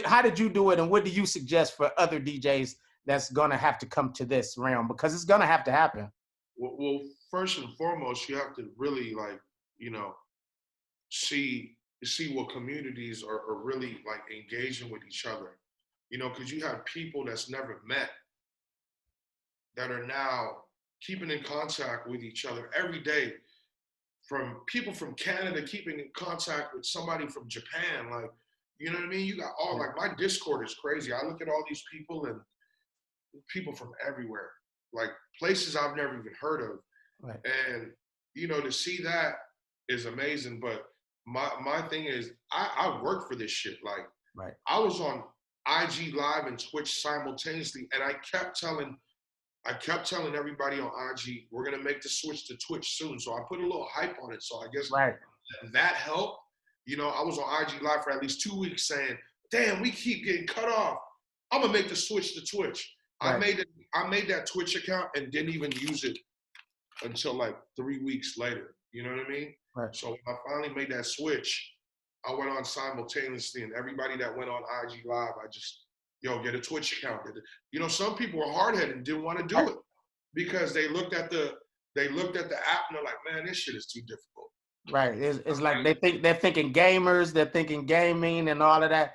how did you do it? And what do you suggest for other DJs that's going to have to come to this realm? Because it's going to have to happen. Well, first and foremost, you have to really see what communities are really like engaging with each other, because you have people that's never met that are now keeping in contact with each other every day. from people from Canada keeping in contact with somebody from Japan. Like, you know what I mean? You got all, like, my Discord is crazy. I look at all these people and people from everywhere, like places I've never even heard of. Right. And, you know, to see that is amazing. But my thing is, I work for this shit. Like, Right. I was on IG Live and Twitch simultaneously, and I kept telling everybody on IG, we're gonna make the switch to Twitch soon. So I put a little hype on it. So I guess Right. that helped. You know, I was on IG Live for at least 2 weeks saying, damn, we keep getting cut off. I'm gonna make the switch to Twitch. Right. I made that Twitch account and didn't even use it until like 3 weeks later. You know what I mean? Right. So when I finally made that switch, I went on simultaneously, and everybody that went on IG Live, I just, yo, get a Twitch account. You know, some people were hard headed and didn't want to do it because they looked at the app and they're like, man, this shit is too difficult. Right. It's like they're thinking gamers, they're thinking gaming and all of that.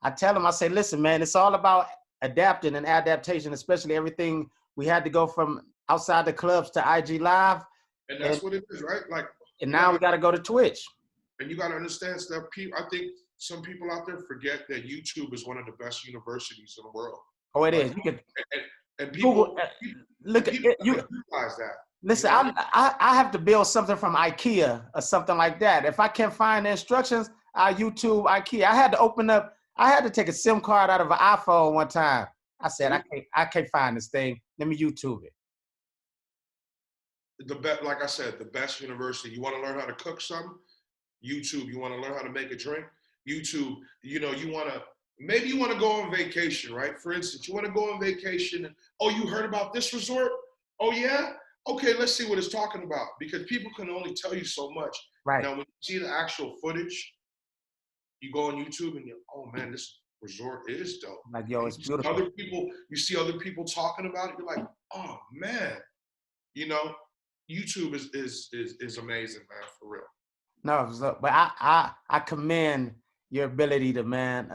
I tell them, I say, listen, man, it's all about adapting and adaptation, especially everything we had to go from outside the clubs to IG Live. And that's what it is, right? Like, and now we got to go to Twitch. And you got to understand, Steph, I think some people out there forget that YouTube is one of the best universities in the world. Oh, it is. You can, and people look at it. You realize that. Listen, you know? I have to build something from IKEA or something like that. If I can't find the instructions, I YouTube IKEA. I had to take a SIM card out of an iPhone one time. I said, I can't find this thing. Let me YouTube it. Like I said, the best university. You want to learn how to cook something? YouTube. You want to learn how to make a drink? YouTube. You know, maybe you want to go on vacation, right? For instance, you want to go on vacation and, oh, you heard about this resort? Oh, yeah? Okay, let's see what it's talking about, because people can only tell you so much. Right. Now, when you see the actual footage, you go on YouTube and you're, oh man, this resort is dope. Like, yo, it's beautiful. You see other people talking about it. You're like, oh man, you know, YouTube is amazing, man, for real. No, but I commend your ability to, man,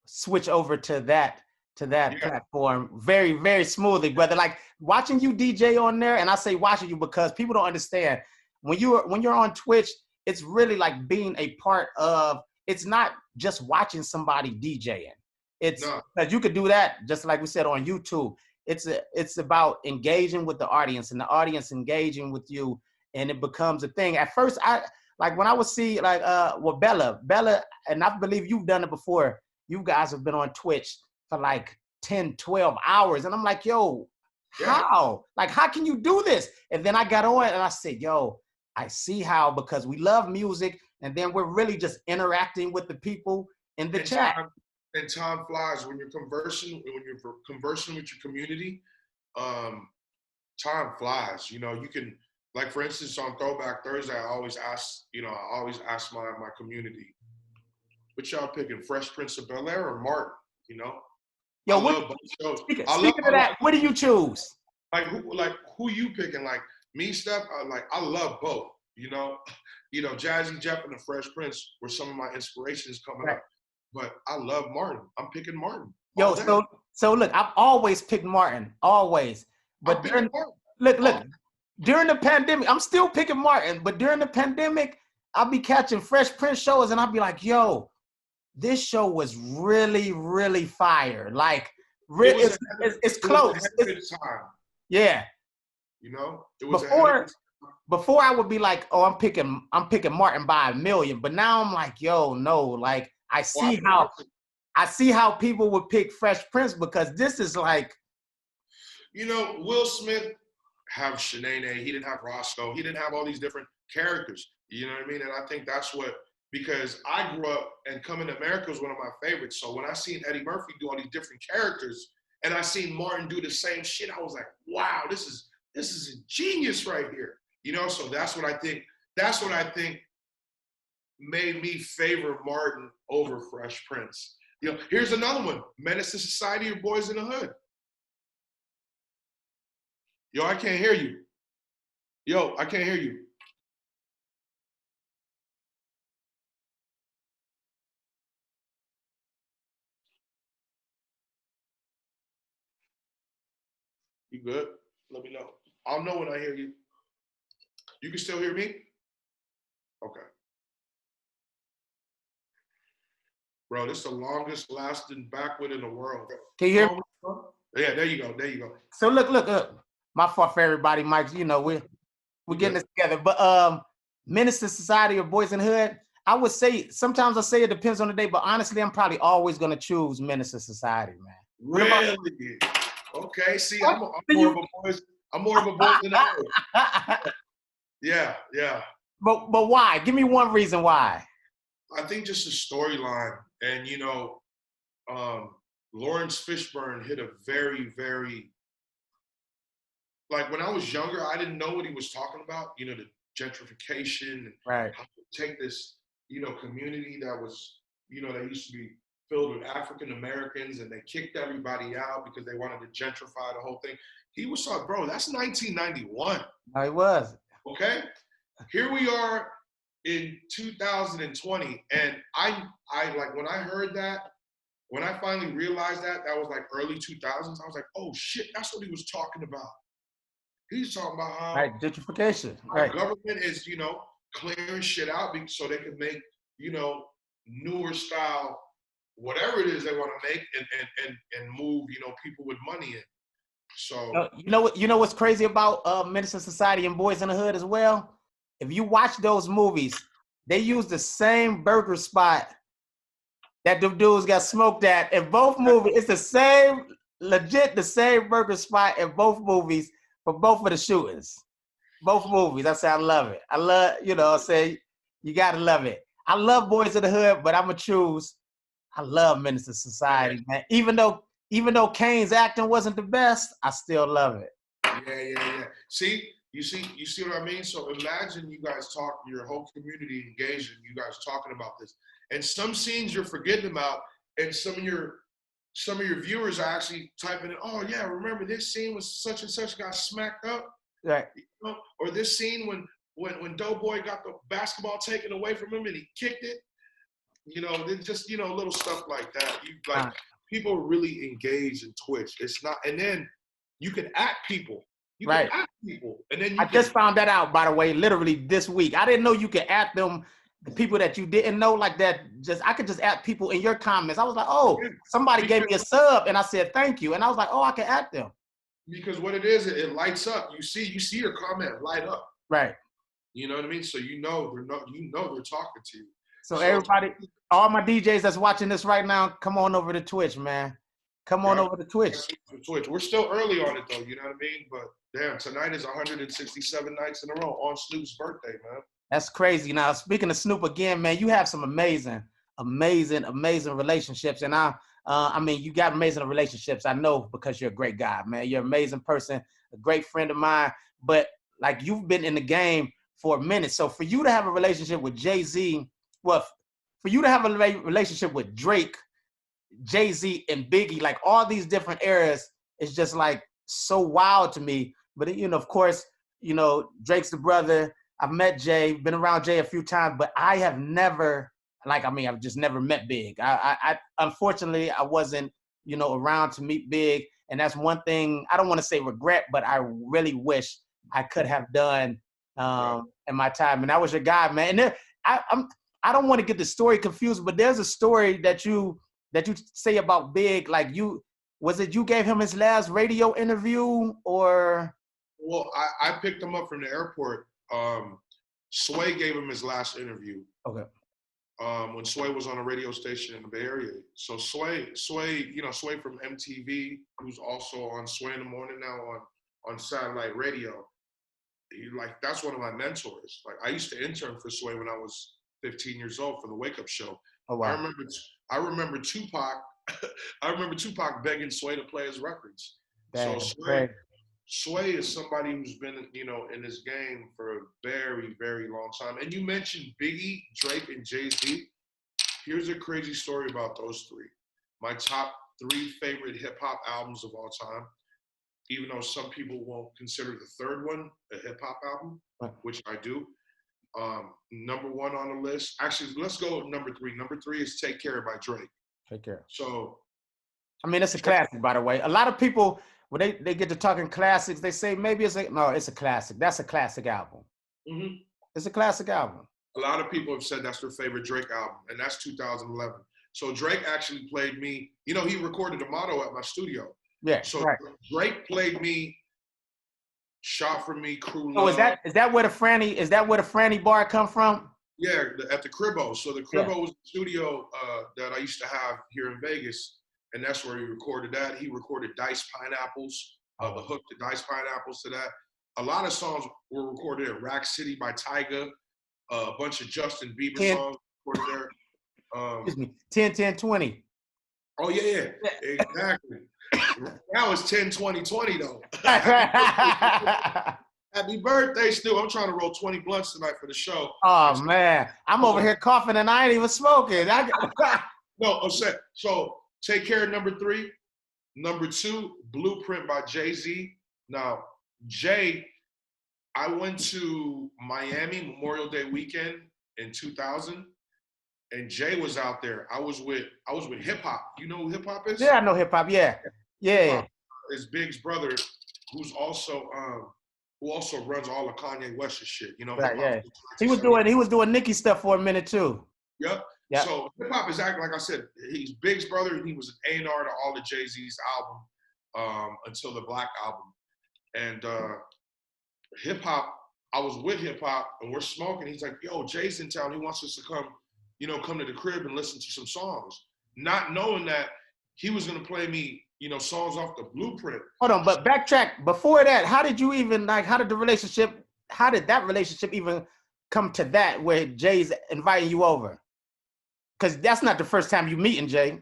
switch over to that platform very, very smoothly, brother. Like watching you DJ on there, and I say watching you because people don't understand when you're on Twitch, it's really like being a part of. It's not just watching somebody DJing. It's because you could do that just like we said on YouTube. It's about engaging with the audience and the audience engaging with you, and it becomes a thing. At first, when I would see like Bella, and I believe you've done it before. You guys have been on Twitch for like 10, 12 hours. And I'm like, yo, how? Like, how can you do this? And then I got on and I said, yo, I see how, because we love music. And then we're really just interacting with the people in the chat. And time flies when you're conversing with your community. Time flies. You know, you can, like, for instance, on Throwback Thursday, I always ask my community, what y'all picking, Fresh Prince of Bel-Air or Martin? You know, yo, I love both shows. Speaking of that, what do you choose? Who you picking? Like me, Steph. I love both. You know, Jazzy Jeff and the Fresh Prince were some of my inspirations coming up. But I love Martin. I'm picking Martin. Yo, so look, I've always picked Martin, always. But look, during the pandemic, I'm still picking Martin. But during the pandemic, I'll be catching Fresh Prince shows, and I'll be like, yo, this show was really, really fire. Like, really, it's close. Time. Yeah. You know, it was before I would be like, oh, I'm picking Martin by a million. But now I'm like, yo, no, like I see how people would pick Fresh Prince, because this is like, you know, Will Smith have Shanae, he didn't have Roscoe, he didn't have all these different characters. You know what I mean? And I think that's what, because I grew up and Coming to America was one of my favorites. So when I seen Eddie Murphy do all these different characters and I seen Martin do the same shit, I was like, wow, this is a genius right here. You know, so that's what I think made me favor Martin over Fresh Prince. You know, here's another one, Menace to Society or Boys in the Hood. Yo, I can't hear you. Yo, I can't hear you. You good? Let me know. I'll know when I hear you. You can still hear me? Okay. Bro, this is the longest lasting backwood in the world. Can you hear me? Yeah, there you go. There you go. So look. My fault for everybody, Mike. You know, we're getting this together. But Minister Society or Boys in the Hood, I would say sometimes I say it depends on the day, but honestly, I'm probably always gonna choose Minister Society, man. Really? Okay. See, I'm more of a boys. I'm more of a boys in the hood. Yeah. But why? Give me one reason why. I think just the storyline, and Lawrence Fishburne hit a very, very, like when I was younger, I didn't know what he was talking about. You know, the gentrification and right. how to take this, community that was, that used to be filled with African Americans, and they kicked everybody out because they wanted to gentrify the whole thing. He was like, bro, that's 1991. No, it was. Okay, here we are in 2020, and I like when I heard that, when I finally realized that was like early 2000s, I was like, oh shit, that's what he was talking about. He's talking about how gentrification. Our government is, clearing shit out so they can make, newer style, whatever it is they want to make, and move, people with money in. So you know what's crazy about Minister Society and Boys in the Hood as well? If you watch those movies, they use the same burger spot that the dudes got smoked at in both movies. It's the same burger spot in both movies for both of the shootings. Both movies. I say I love it. I love, I say you gotta love it. I love Boys in the Hood, but I'ma choose. I love Minister Society, man. Even though Kane's acting wasn't the best, I still love it. Yeah. See, you see what I mean? So imagine you guys talk, your whole community engaged, and you guys talking about this. And some scenes you're forgetting about, and some of your viewers are actually typing in, oh yeah, remember this scene was such and such got smacked up? Right. Or this scene when Doughboy got the basketball taken away from him and he kicked it. Just little stuff like that. People really engage in Twitch. It's not, and then you can at people. You can at people, and then I just found that out, by the way, literally this week. I didn't know you could at them, the people that you didn't know like that. I could just at people in your comments. I was like, oh, somebody gave me a sub, and I said thank you, and I was like, oh, I can at them. Because what it is, it lights up. You see your comment light up. Right. You know what I mean? So they're talking to you. So everybody, all my DJs that's watching this right now, come on over to Twitch, man. Come on over to Twitch. We're still early on it though, you know what I mean? But damn, tonight is 167 nights in a row on Snoop's birthday, man. That's crazy. Now, speaking of Snoop again, man, you have some amazing relationships. And I mean, you got amazing relationships. I know because you're a great guy, man. You're an amazing person, a great friend of mine. But like you've been in the game for a minute. So for you to have a relationship with Jay-Z, well, for you to have a relationship with Drake, Jay-Z, and Biggie, like all these different eras, it's just like so wild to me. But of course, Drake's the brother. I've met Jay, been around Jay a few times, but I have never, I've just never met Big. I unfortunately, I wasn't, around to meet Big. And that's one thing, I don't want to say regret, but I really wish I could have done in my time. And that was your guy, man. And there, I don't want to get the story confused, but there's a story that you say about Big, like you gave him his last radio interview or? Well, I picked him up from the airport. Sway gave him his last interview. Okay. When Sway was on a radio station in the Bay Area. So Sway from MTV, who's also on Sway in the Morning now on satellite radio. That's one of my mentors. Like I used to intern for Sway when I was 15 years old for the Wake Up Show. Oh wow. I remember Tupac. I remember Tupac begging Sway to play his records. That's so Sway is somebody who's been, in this game for a very, very long time. And you mentioned Biggie, Drake, and Jay-Z. Here's a crazy story about those three. My top 3 favorite hip hop albums of all time, even though some people won't consider the third one a hip hop album, which I do. Number 1 on the list. Actually, let's go with number 3. Number 3 is Take Care by Drake. Take Care. So, I mean, it's a classic, by the way. A lot of people, when they get to talking classics, they say maybe it's a classic. That's a classic album. Mm-hmm. It's a classic album. A lot of people have said that's their favorite Drake album, and that's 2011. So Drake actually played me. You know, he recorded a motto at my studio. Yeah, So right. Drake played me "Shot for Me," "Crew So Love." is that where the Franny bar come from? Yeah, at the Cribbo. So the Yeah. Cribbo was the studio that I used to have here in Vegas, and that's where he recorded that. He recorded "Dice Pineapples," the hook to "Dice Pineapples" to that. A lot of songs were recorded at Rack City by Tyga. A bunch of Justin Bieber 10, songs recorded there. excuse me, 10, 10, 20. Oh yeah, exactly. Now it's 10, 20, 20 though. Happy birthday, Stu. I'm trying to roll 20 blunts tonight for the show. Oh man, I'm over here coughing and I ain't even smoking. No, so Take Care number 3. Number 2, Blueprint by Jay-Z. Now, Jay, I went to Miami Memorial Day weekend in 2000, and Jay was out there. I was with hip hop. You know who hip hop is? Yeah, I know hip hop. Yeah. Hip-hop is Big's brother, who also runs all of Kanye West's shit. You know, right, hip-hop. Yeah. He was doing Nicki stuff for a minute too. Yep. Yep. So hip hop is acting like I said. He's Big's brother, and he was an A&R to all of Jay-Z's album until the Black album. And hip hop, I was with hip hop, and we're smoking. He's like, "Yo, Jay's in town. He wants us to come to the crib and listen to some songs." Not knowing that he was gonna play me, songs off the Blueprint. Hold on, but backtrack. Before that, how did that relationship even come to that where Jay's inviting you over? Because that's not the first time you meeting Jay.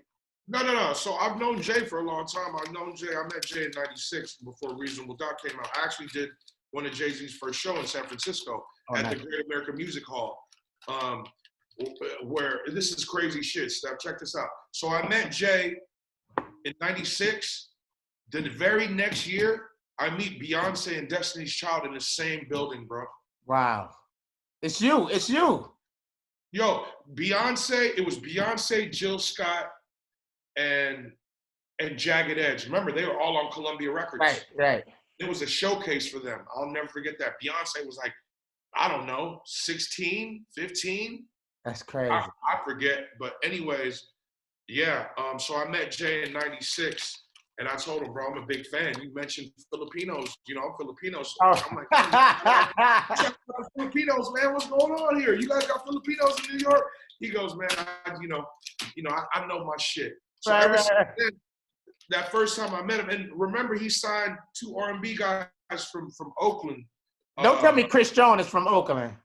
No. So I've known Jay for a long time. I've known Jay. I met Jay in '96 before Reasonable Doubt came out. I actually did one of Jay-Z's first show in San Francisco at the Great American Music Hall, where this is crazy shit. Steph, check this out. So I met Jay in '96. Then the very next year, I meet Beyonce and Destiny's Child in the same building, bro. Wow. It's you. Yo, Beyonce, it was Beyonce, Jill Scott, and Jagged Edge. Remember, they were all on Columbia Records. Right. It was a showcase for them. I'll never forget that. Beyonce was like, I don't know, 16, 15? That's crazy. I forget. But anyways, yeah. So I met Jay in '96, and I told him, bro, I'm a big fan. You mentioned Filipinos. I'm Filipino. So I'm like, Filipinos, man, what's going on here? You guys got Filipinos in New York? He goes, man, I know my shit. So ever since then, that first time I met him, and remember, he signed 2 R&B guys from Oakland. Don't tell me Chris Jones is from Oakland.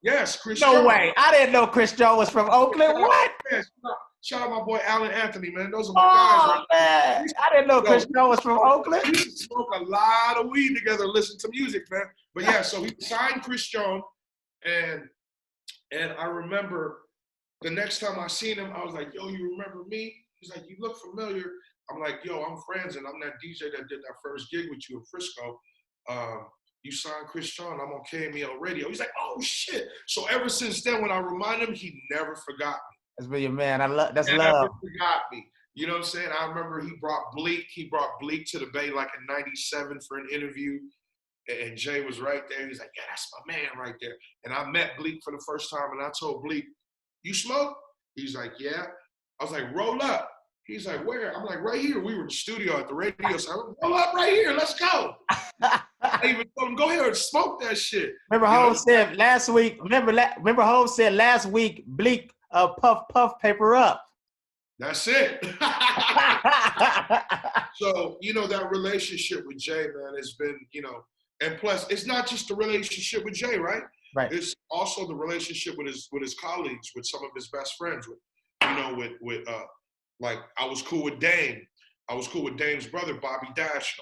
Yes, Chris No Jones. way. I didn't know Chris Jones was from Oakland. What? Shout out my boy Alan Anthony, man. Those are my guys. Right? Man. I didn't know Chris Jones was from Oakland. We used to smoke a lot of weed together and listen to music, man. But yeah, so he signed Chris Jones, and I remember the next time I seen him, I was like, yo, you remember me? He's like, you look familiar. I'm like, yo, I'm Franzen. I'm that DJ that did that first gig with you in Frisco. You signed Chris John. I'm on KMEL Radio. He's like, oh, shit. So ever since then, when I remind him, he never forgot me. That's really, man. That's love. Never forgot me. You know what I'm saying? I remember he brought Bleak to the Bay like in '97 for an interview. And Jay was right there. He's like, yeah, that's my man right there. And I met Bleak for the first time, and I told Bleak, you smoke? He's like, yeah. I was like, roll up. He's like, where? I'm like, right here. We were in the studio at the radio. So I was like, roll up right here. Let's go. I even told him, go ahead and smoke that shit. Remember Hov said last week, remember Hov said last week, Bleak puff paper up. That's it. So, that relationship with Jay, man, has been, and plus, it's not just the relationship with Jay, right? Right. It's also the relationship with his colleagues, with some of his best friends, like I was cool with Dame. I was cool with Dame's brother, Bobby Dash.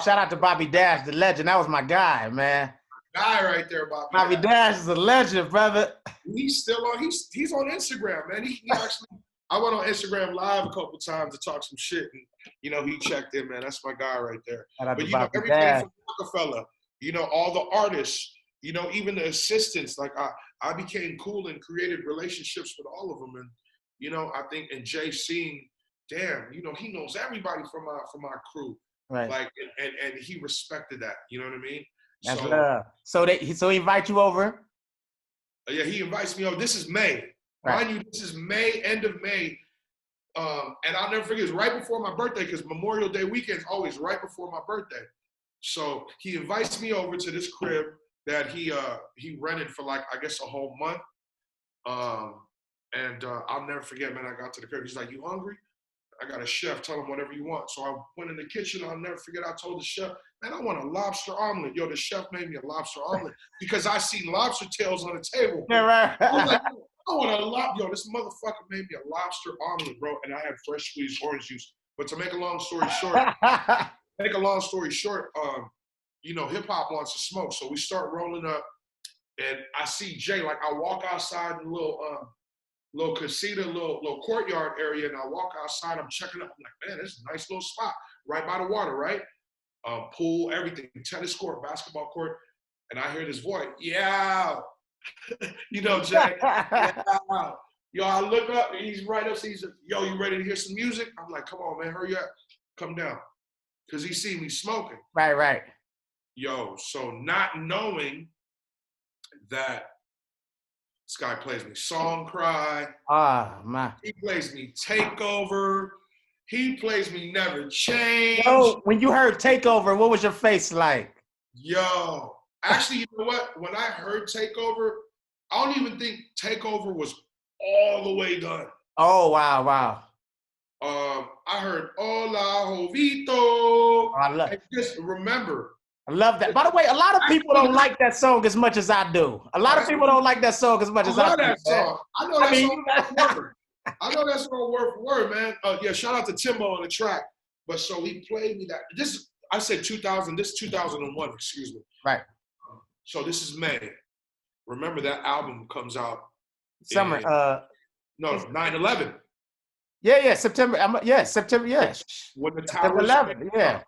Shout out to Bobby Dash, the legend. That was my guy, man. Guy right there, Bobby Dash is a legend, brother. He's still on. He's on Instagram, man. He actually. I went on Instagram Live a couple times to talk some shit, and he checked in, man. That's my guy right there. But everything from Rockefeller, all the artists, even the assistants. Like I became cool and created relationships with all of them, and I think and Jay seeing, damn, he knows everybody from my crew, right? Like and he respected that. You know what I mean? That's So love. So he invite you over. yeah, he invites me over. This is May. Right. Mind you, this is May, end of May. And I'll never forget, it's right before my birthday because Memorial Day weekend is always right before my birthday. So he invites me over to this crib that he rented for like, I guess, a whole month. I'll never forget, man, I got to the crib. He's like, you hungry? I got a chef, tell him whatever you want. So I went in the kitchen. I'll never forget, I told the chef, man, I want a lobster omelet. Yo, the chef made me a lobster omelet because I seen lobster tails on the table. Yeah, right. I was like, I want a lobster. Yo, this motherfucker made me a lobster omelet, bro. And I had fresh squeezed orange juice. But to make a long story short, hip hop wants to smoke. So we start rolling up and I see Jay, like I walk outside the little casita, little courtyard area, and I walk outside, I'm checking up, I'm like, man, this is a nice little spot, right by the water, right? Pool, everything, tennis court, basketball court, and I hear this voice, yeah, Jay, yeah. Yo, I look up, and he's right up, he's like, yo, you ready to hear some music? I'm like, come on, man, hurry up, come down, because he see me smoking. Right. Yo, so not knowing that this guy plays me Song Cry. Ah, my. He plays me Takeover. He plays me Never Change. Yo, when you heard Takeover, what was your face like? Yo, actually, you know what? When I heard Takeover, I don't even think Takeover was all the way done. Oh, wow. I heard Hola Jovito. I love. And just remember. I love that. By the way, a lot of people don't like that song as much as I do. A lot of people don't like that song as much as I do. I love that song. I know that song word. I know that song word for word, man. Yeah, shout out to Timbo on the track. But so he played me that. I said 2000. This is 2001. Excuse me. Right. So this is May. Remember that album comes out. Summer. 9/11. Yeah. September. September. Yeah. When the September 11. Yeah.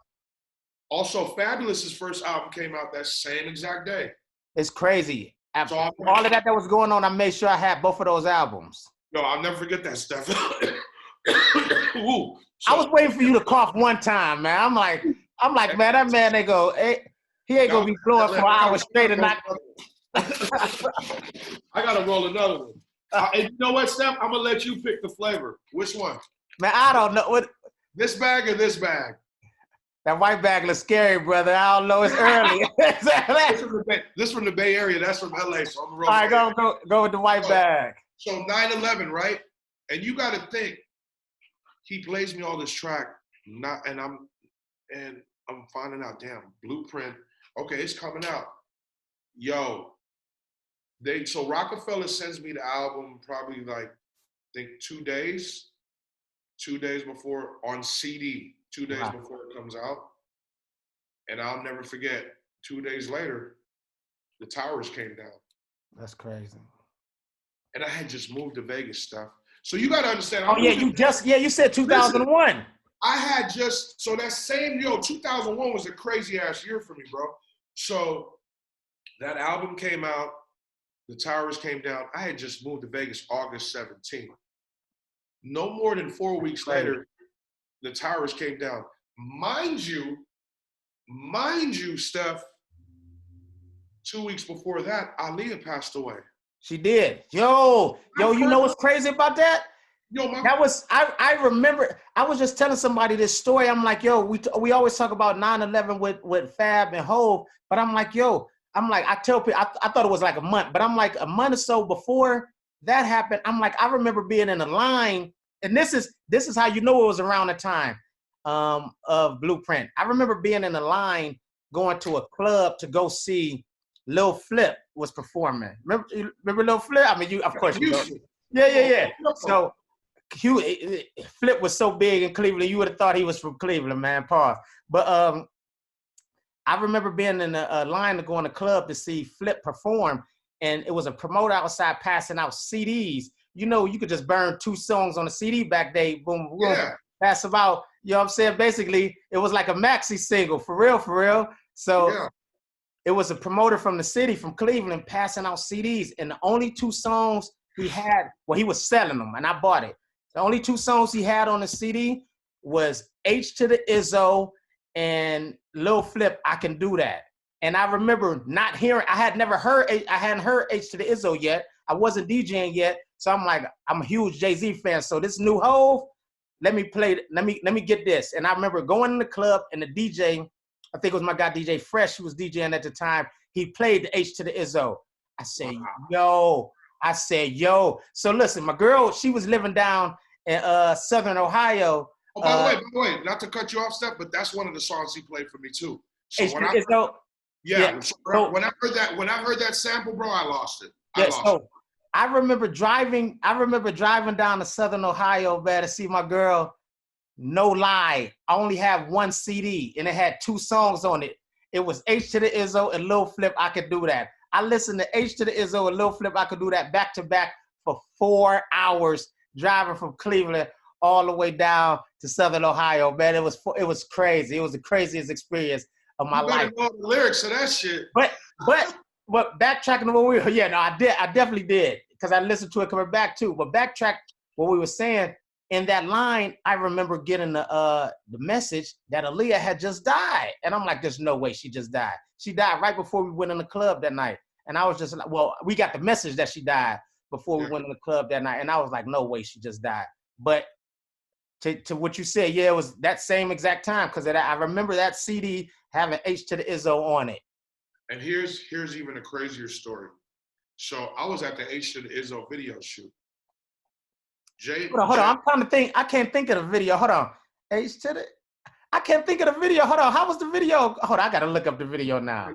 Also, Fabulous's first album came out that same exact day. It's crazy. So all of that was going on, I made sure I had both of those albums. No, I'll never forget that stuff. I was waiting for you to cough one time, man. I'm like, man, that man he ain't gonna be blowing for hours straight and not. I gotta roll another one. And you know what, Steph? I'm gonna let you pick the flavor. Which one? Man, I don't know what. This bag or this bag? That white bag looks scary, brother. I don't know. It's early. This from the Bay Area. That's from LA. So I'm rolling. All right, go with the white bag. So 9/11, right? And you got to think. He plays me all this track, and I'm finding out. Damn, Blueprint. Okay, it's coming out. Yo, so Rockefeller sends me the album probably like I think 2 days before on CD. 2 days before it comes out. And I'll never forget, 2 days later, the towers came down. That's crazy. And I had just moved to Vegas, stuff. So you got to understand. You said 2001. Listen, I had just, so that same, 2001 was a crazy ass year for me, bro. So that album came out, the towers came down. I had just moved to Vegas August 17th. No more than 4 weeks later, the towers came down. Mind you, Steph, 2 weeks before that, Aaliyah passed away. She did. Yo, you know what's crazy about that? I remember, I was just telling somebody this story. I'm like, yo, we always talk about 9/11 with Fab and Hov, but I'm like, I tell people, I thought it was like a month, but I'm like a month or so before that happened. I'm like, I remember being in a line. And this is how you know it was around the time of Blueprint. I remember being in a line going to a club to go see Lil Flip was performing. Remember Lil Flip? I mean, of course you know. Yeah. So Flip was so big in Cleveland, you would have thought he was from Cleveland, man. Pause. But I remember being in a line to go in a club to see Flip perform, and it was a promoter outside passing out CDs. You could just burn 2 songs on a CD back day, boom, pass them out. You know what I'm saying? Basically, it was like a maxi single, for real. So it was a promoter from the city, from Cleveland, passing out CDs. And the only 2 songs he had, he was selling them, and I bought it. The only 2 songs he had on the CD was H to the Izzo and Lil Flip, I Can Do That. And I remember not hearing, I hadn't heard H to the Izzo yet. I wasn't DJing yet. So I'm like, I'm a huge Jay-Z fan. So this new Hove, let me get this. And I remember going in the club and the DJ, I think it was my guy DJ Fresh, who was DJing at the time. He played the H to the Izzo. I said, yo. So listen, my girl, she was living down in Southern Ohio. Oh, by the way, not to cut you off, Steph, but that's one of the songs he played for me too. So H when to I the Izzo. Yeah. So when I heard that sample, bro, I lost it. I remember driving down to Southern Ohio, man, to see my girl. No lie, I only have one CD, and it had 2 songs on it. It was H to the Izzo and Lil Flip. I Could Do That. I listened to H to the Izzo and Lil Flip. I Could Do That back to back for 4 hours, driving from Cleveland all the way down to Southern Ohio. Man, it was crazy. It was the craziest experience of my life. Know the lyrics of that shit. But backtracking to what I definitely did, because I listened to it coming back too. But backtrack what we were saying in that line, I remember getting the message that Aaliyah had just died, and I'm like, there's no way she just died. She died right before we went in the club that night, and I was just like, well, we got the message that she died before we went in the club that night, and I was like, no way, she just died. But to what you said, yeah, it was that same exact time, because I remember that CD having H to the Izzo on it. And here's even a crazier story. So I was at the H to the Izzo video shoot. Hold on. I'm trying to think. I can't think of the video. Hold on. H to the. I can't think of the video. Hold on. How was the video? Hold on. I got to look up the video now.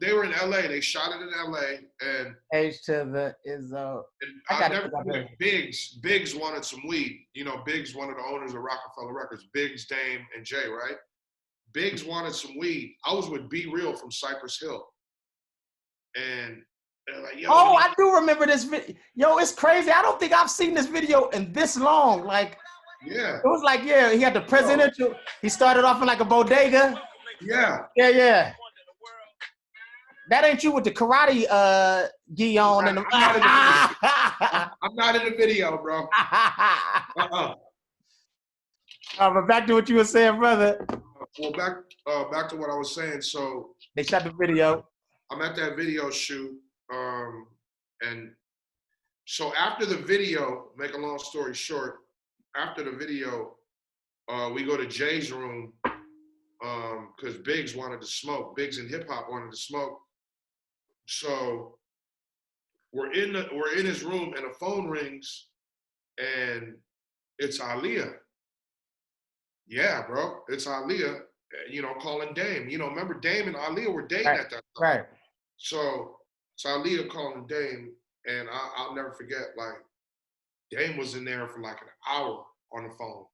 They were in LA. They shot it in LA. And H to the Izzo. I never forget Biggs. Biggs wanted some weed. You know, Biggs, one of the owners of Rockefeller Records. Biggs, Dame, and Jay, right? Biggs wanted some weed. I was with B Real from Cypress Hill. And they're like, yo. Oh, I do remember this video. Yo, it's crazy. I don't think I've seen this video in this long. Like, yeah. It was like, yeah, he had the presidential. He started off in like a bodega. Yeah. Yeah. That ain't you with the karate gi on. I'm not in the video, bro. But back to what you were saying, brother. Well, back to what I was saying. So they shot the video. I'm at that video shoot, and so after the video, make a long story short, after the video, we go to Jay's room because Biggs wanted to smoke. Biggs and Hip Hop wanted to smoke. So we're in his room, and the phone rings, and it's Aaliyah. Yeah, bro, it's Aaliyah. You know, calling Dame. You know, remember Dame and Aaliyah were dating at that time. Right. So it's Aaliyah calling Dame, and I'll never forget, like, Dame was in there for like an hour on the phone.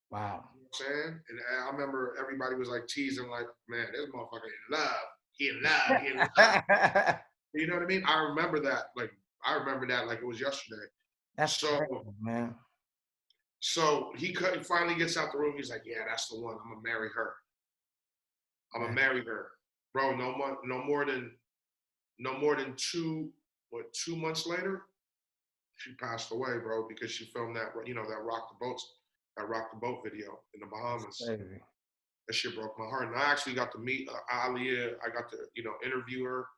Wow. You know what I'm saying? And I remember everybody was like teasing, like, man, this motherfucker in love. He in love. You know what I mean? I remember that like it was yesterday. That's so crazy, man. So he finally gets out the room. He's like, yeah, that's the one. I'm gonna marry her. Bro, no more than 2 months later, she passed away, bro, because she filmed that, you know, that Rock the Boat video in the Bahamas. Crazy. That shit broke my heart. And I actually got to meet Aaliyah. I got to, you know, interview her,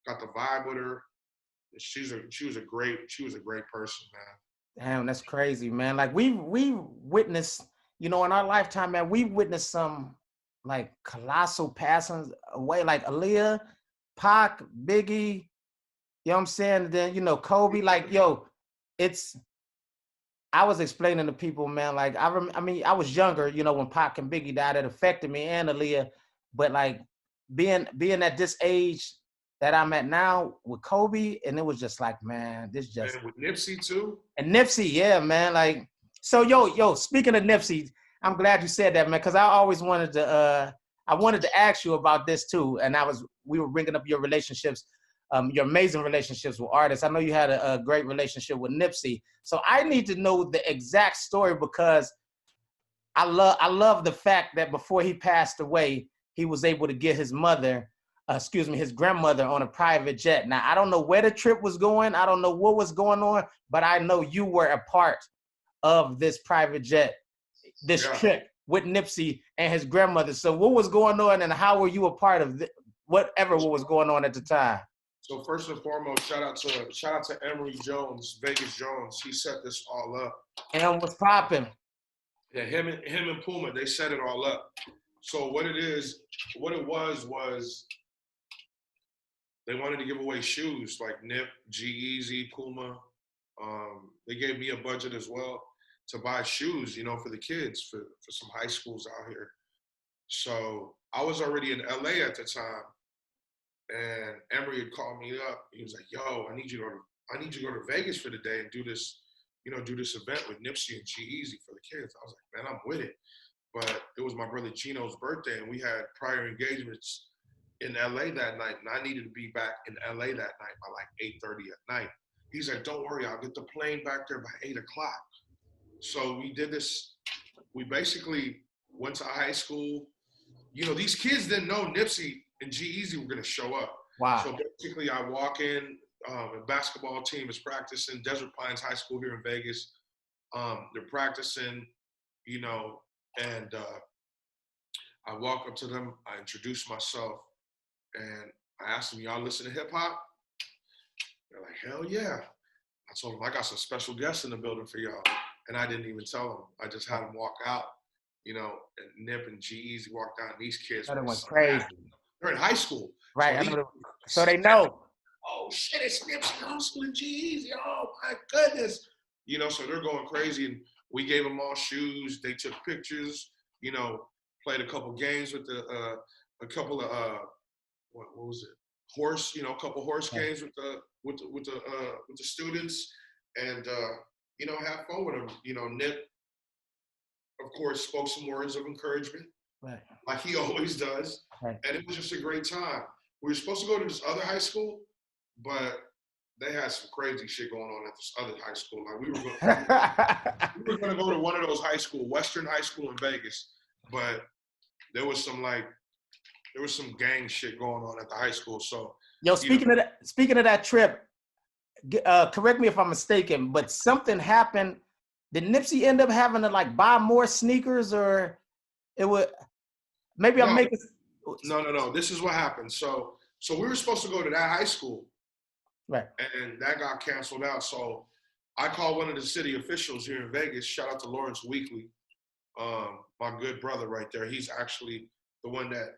got to vibe with her. She was a great person, man. Damn, that's crazy, man. Like we witnessed, you know, in our lifetime, man, we witnessed some like colossal passings away, like Aaliyah, Pac, Biggie, you know what I'm saying? Then, you know, Kobe, like, yo, I was explaining to people, man, like, I mean, I was younger, you know, when Pac and Biggie died, it affected me and Aaliyah, but like being at this age that I'm at now with Kobe, and it was just like, man, this just. And with Nipsey too? And Nipsey, yeah, man, like, so yo, speaking of Nipsey, I'm glad you said that, man, because I always wanted to, ask you about this too, and we were bringing up your relationships, your amazing relationships with artists. I know you had a great relationship with Nipsey. So I need to know the exact story because I love the fact that before he passed away, he was able to get his grandmother on a private jet. Now, I don't know where the trip was going. I don't know what was going on, but I know you were a part of this private jet, this trip with Nipsey and his grandmother. So what was going on and how were you a part of whatever what was going on at the time. So first and foremost, shout out to Emory Jones, Vegas Jones. He set this all up. And what's popping? Yeah, him and Puma, they set it all up. So what it was they wanted to give away shoes like Nip, G-Eazy, Puma. They gave me a budget as well to buy shoes, for the kids, for some high schools out here. So I was already in LA at the time, and Emory had called me up. He was like, "Yo, I need you to go to Vegas for the day and do this, do this event with Nipsey and G-Eazy for the kids." I was like, "Man, I'm with it." But it was my brother Gino's birthday, and we had prior engagements in LA that night, and I needed to be back in LA that night by like 8:30 at night. He's like, "Don't worry, I'll get the plane back there by 8 o'clock." So we did this. We basically went to high school. These kids didn't know Nipsey and G-Eazy were gonna show up. Wow. So basically I walk in, a basketball team is practicing, Desert Pines High School here in Vegas. They're practicing, and I walk up to them, I introduce myself, and I asked them, "Y'all listen to hip hop?" They're like, "Hell yeah." I told them, "I got some special guests in the building for y'all." And I didn't even tell them. I just had them walk out, and Nip and G-Eazy walked out, and these kids went crazy. They're in high school. Right. So they know. "Oh shit, it's Nipsey Hussle and G-Eazy. Oh my goodness." So they're going crazy, and we gave them all shoes. They took pictures, played a couple games with a couple of what was it? Horse, a couple horse games with the students, and have fun with them. Nip, of course, spoke some words of encouragement, right, like he always does, right. And it was just a great time. We were supposed to go to this other high school, but they had some crazy shit going on at this other high school. Like we were going to go to one of those high school, Western High School in Vegas, but there was some gang shit going on at the high school. So, speaking of that trip, correct me if I'm mistaken, but something happened. Did Nipsey end up having to buy more sneakers, or it would? Maybe I'm making. No. This is what happened. So we were supposed to go to that high school, right? And that got canceled out. So I called one of the city officials here in Vegas. Shout out to Lawrence Weekly, my good brother right there. He's actually the one that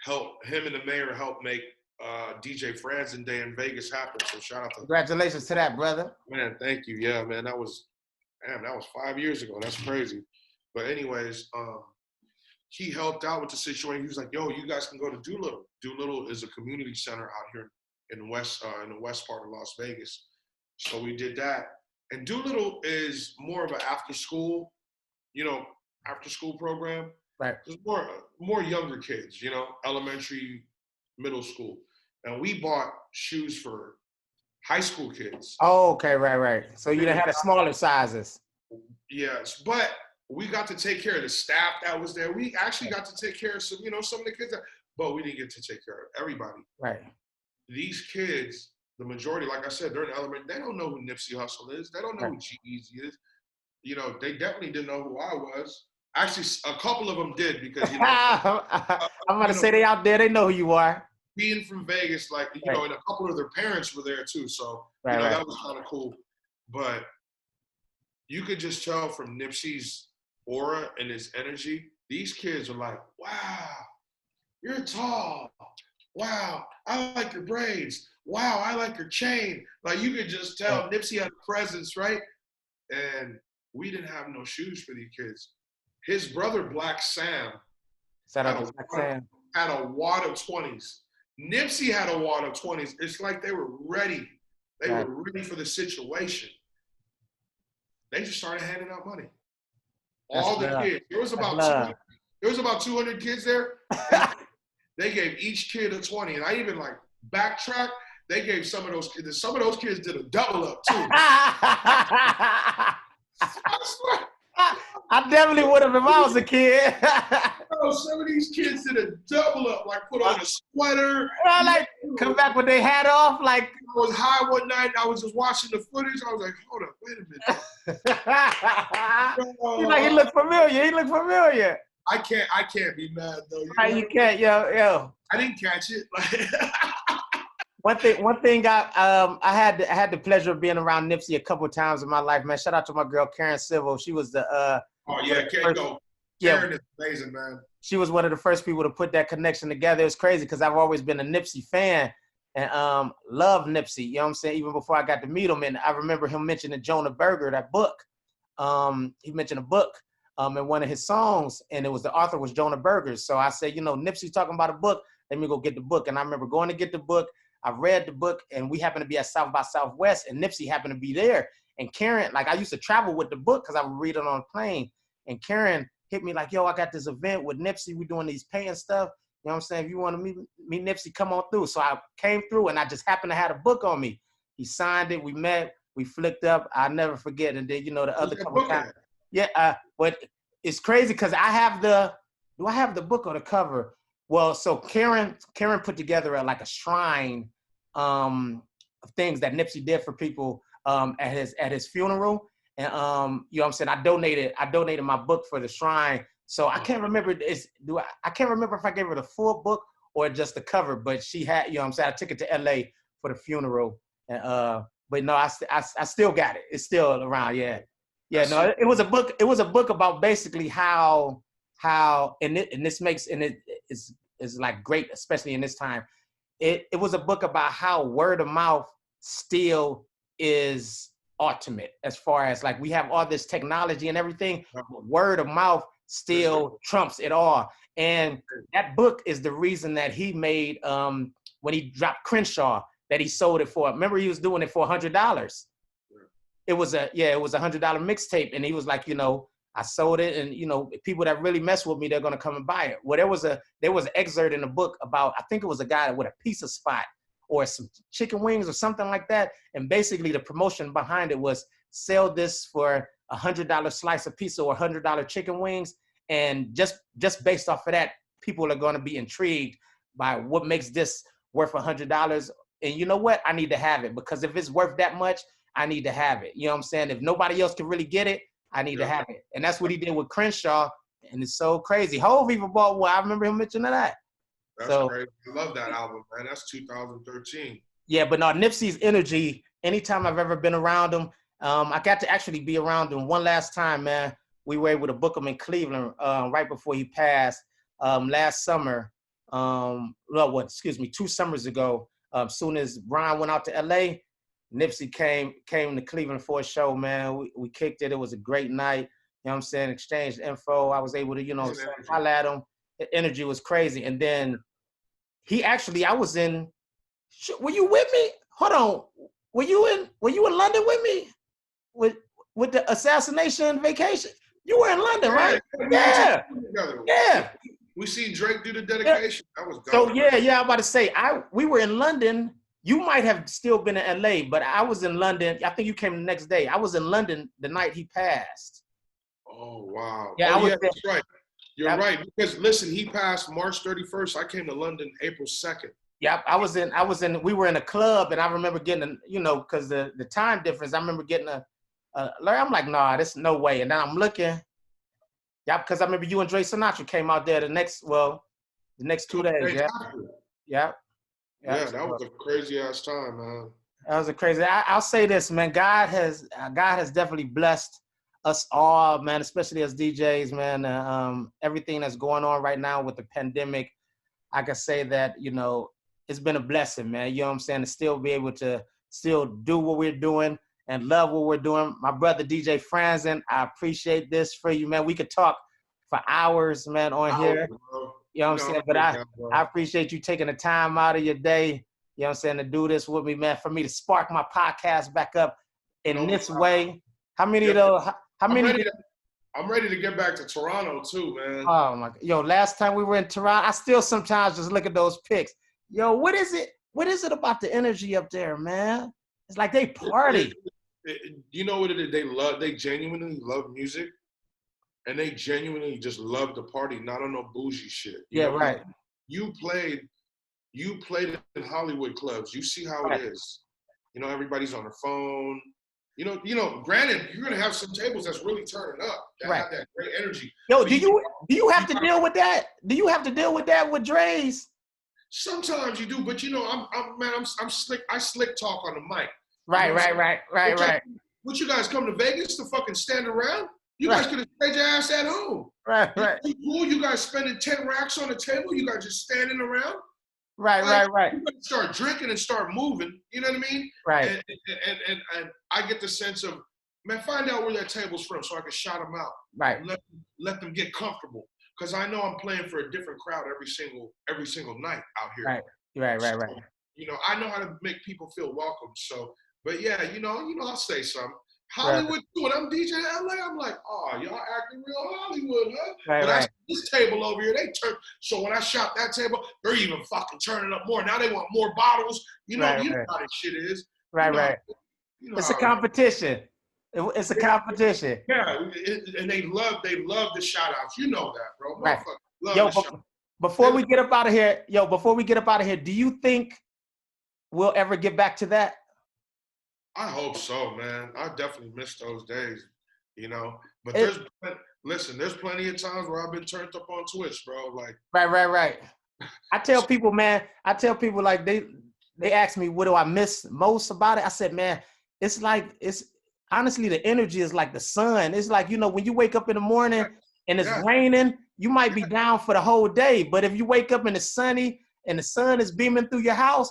helped him and the mayor helped make DJ Franzen Day in Vegas happen. So shout out to congratulations to that, brother. Man, thank you. Yeah, man, that was 5 years ago. That's crazy. But anyways, he helped out with the situation. He was like, "Yo, you guys can go to Doolittle. Doolittle is a community center out here in the west part of Las Vegas." So we did that. And Doolittle is more of an after school program. Right. There's more younger kids, elementary, middle school. And we bought shoes for high school kids. Oh, okay, right. So you done had the smaller sizes. Yes, but we got to take care of the staff that was there. We actually got to take care of some of the kids, but we didn't get to take care of everybody. Right. These kids, the majority, like I said, they're in elementary. They don't know who Nipsey Hussle is. They don't know who G-Eazy is. They definitely didn't know who I was. Actually, a couple of them did because I'm about to say they out there. They know who you are. Being from Vegas, and a couple of their parents were there too. So that was kind of cool. But you could just tell from Nipsey's aura and his energy, these kids are like, "Wow, you're tall. Wow, I like your braids. Wow, I like your chain." Like you could just tell Nipsey had a presence, right? And we didn't have no shoes for these kids. His brother, Black Sam, had a wad of 20s. Nipsey had a wad of 20s. It's like they were ready. They were ready for the situation. They just started handing out money. All the kids. There was about 200 kids there. They gave each kid a 20. And I even backtrack. They gave some of those kids did a double up too. I swear. I definitely would have if I was a kid. Bro, some of these kids did a double up, put on a sweater. Come back with their hat off. I was high one night. I was just watching the footage. I was like, hold up, wait a minute. He looked familiar. I can't be mad though. You can't, yo. I didn't catch it. One thing I had the pleasure of being around Nipsey a couple of times in my life, man. Shout out to my girl Karen Civil. She was the oh yeah, Karen is amazing, man. She was one of the first people to put that connection together. It's crazy because I've always been a Nipsey fan and love Nipsey. You know what I'm saying? Even before I got to meet him, and I remember him mentioning Jonah Berger, that book. He mentioned a book in one of his songs, and the author was Jonah Berger. So I said, you know, Nipsey's talking about a book. Let me go get the book. And I remember going to get the book. I read the book, and we happened to be at South by Southwest, and Nipsey happened to be there. And Karen, like I used to travel with the book because I would read it on a plane. And Karen hit me like, yo, I got this event with Nipsey. We're doing these painting stuff. You know what I'm saying? If you want to meet Nipsey, come on through. So I came through, and I just happened to have a book on me. He signed it. We met. We flicked up. I'll never forget. And then, you know, the other couple times. Yeah, but it's crazy because do I have the book or the cover? Well, so Karen put together a shrine of things that Nipsey did for people at his funeral. And you know what I'm saying? I donated my book for the shrine. So I can't remember I can't remember if I gave her the full book or just the cover, but she had, you know what I'm saying? I took it to LA for the funeral. And but no, I still got it. It's still around, yeah. Yeah, no, it was a book. It was a book about basically how this makes, and it is like great, especially in this time. It was a book about how word of mouth still is ultimate, as far as like we have all this technology and everything. Word of mouth still trumps it all. And that book is the reason that he made when he dropped Crenshaw, that he sold it for. Remember, he was doing it for $100. It was a $100 mixtape, and he was like, you know, I sold it, and you know, people that really mess with me, they're gonna come and buy it. Well, there was an excerpt in the book about, I think it was a guy with a pizza spot or some chicken wings or something like that, and basically the promotion behind it was sell this for $100 slice of pizza or $100 chicken wings, and just based off of that, people are gonna be intrigued by what makes this worth $100. And you know what? I need to have it, because if it's worth that much, I need to have it. You know what I'm saying? If nobody else can really get it, I need to have it. And that's what he did with Crenshaw. And it's so crazy. Hov even bought one. I remember him mentioning that. That's crazy. I love that album, man. That's 2013. Yeah, but no, Nipsey's energy, anytime I've ever been around him, I got to actually be around him one last time, man. We were able to book him in Cleveland right before he passed last summer. 2 summers ago. Soon as Brian went out to LA, Nipsey came to Cleveland for a show, man. We kicked it. It was a great night. You know what I'm saying? Exchanged info. I was able to, you know, holler at him. The energy was crazy. And then I was in, were you with me? Hold on. Were you in London with me? With the assassination vacation? You were in London, right? Yeah. We seen Drake do the dedication. That was dope. So yeah, I'm about to say, we were in London. You might have still been in LA, but I was in London. I think you came the next day. I was in London the night he passed. Oh, wow. Yeah, that's right. You're right. Because listen, he passed March 31st. I came to London April 2nd. Yeah, we were in a club, and I remember getting, because the time difference, I remember getting I'm like, nah, there's no way. And then I'm looking, because I remember you and Dre Sinatra came out there the next 2 days. Yeah. Yeah, that was a crazy ass time, man. That was a crazy. I'll say this, man. God has definitely blessed us all, man, especially as DJs, man. Everything that's going on right now with the pandemic, I can say that, it's been a blessing, man. You know what I'm saying? To still be able to still do what we're doing and love what we're doing. My brother, DJ Franzen, I appreciate this for you, man. We could talk for hours, man, on here. You know what I'm saying? But I appreciate you taking the time out of your day, you know what I'm saying, to do this with me, man, for me to spark my podcast back up in this way. How many of those? I'm ready to get back to Toronto too, man. Oh my God. Last time we were in Toronto, I still sometimes just look at those pics. What is it? What is it about the energy up there, man? It's like they party. You know what it is? They genuinely love music. And they genuinely just love the party, not on no bougie shit. Right. You played in Hollywood clubs. You see how it is. Everybody's on their phone. Granted, you're gonna have some tables that's really turning up. That have that great energy. Do you have to deal with that? Do you have to deal with that with Dre's? Sometimes you do, but you know, I'm slick. I slick talk on the mic. You know Right. what you guys come to Vegas to fucking stand around? You Right. guys could have stayed your ass at home. Right. You cool? You guys spending 10 racks on the table? You guys just standing around? Right. Like, Right. you gotta start drinking and start moving. You know what I mean? Right. And I get the sense of, man, find out where that table's from so I can shout them out. Right. Let them get comfortable. Because I know I'm playing for a different crowd every single night out here. Right. So, you know, I know how to make people feel welcome. So, but yeah, you know, I'll say something. Hollywood too, and I'm DJing LA. I'm like, oh, y'all acting real Hollywood, huh? But I this table over here, they turn. So when I shot that table, they're even fucking turning up more. Now they want more bottles. You know, you know how this shit is. Right. You know it's a competition. It's a competition. Yeah, and they love the shout outs. You know that, bro. Right. Love before we get up out of here, do you think we'll ever get back to that? I hope so, man. I definitely miss those days, you know. But there's plenty of times where I've been turned up on Twitch, bro. Like right. I tell people, man. Like they ask me, what do I miss most about it? I said, man, it's honestly the energy is like the sun. It's like, you know, when you wake up in the morning and it's raining, you might be down for the whole day, but if you wake up and it's sunny and the sun is beaming through your house,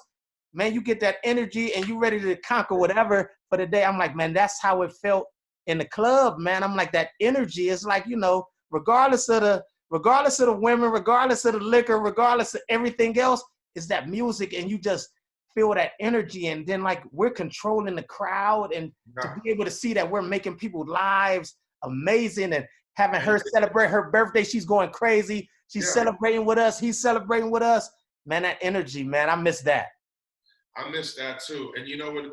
man, you get that energy and you ready to conquer whatever for the day. I'm like, man, that's how it felt in the club, man. I'm like, that energy is like, you know, regardless of the women, regardless of the liquor, regardless of everything else, is that music, and you just feel that energy. And then like we're controlling the crowd, and to be able to see that we're making people's lives amazing, and having her celebrate her birthday, she's going crazy. She's celebrating with us. He's celebrating with us. Man, that energy, man, I miss that. I miss that too. And you know what?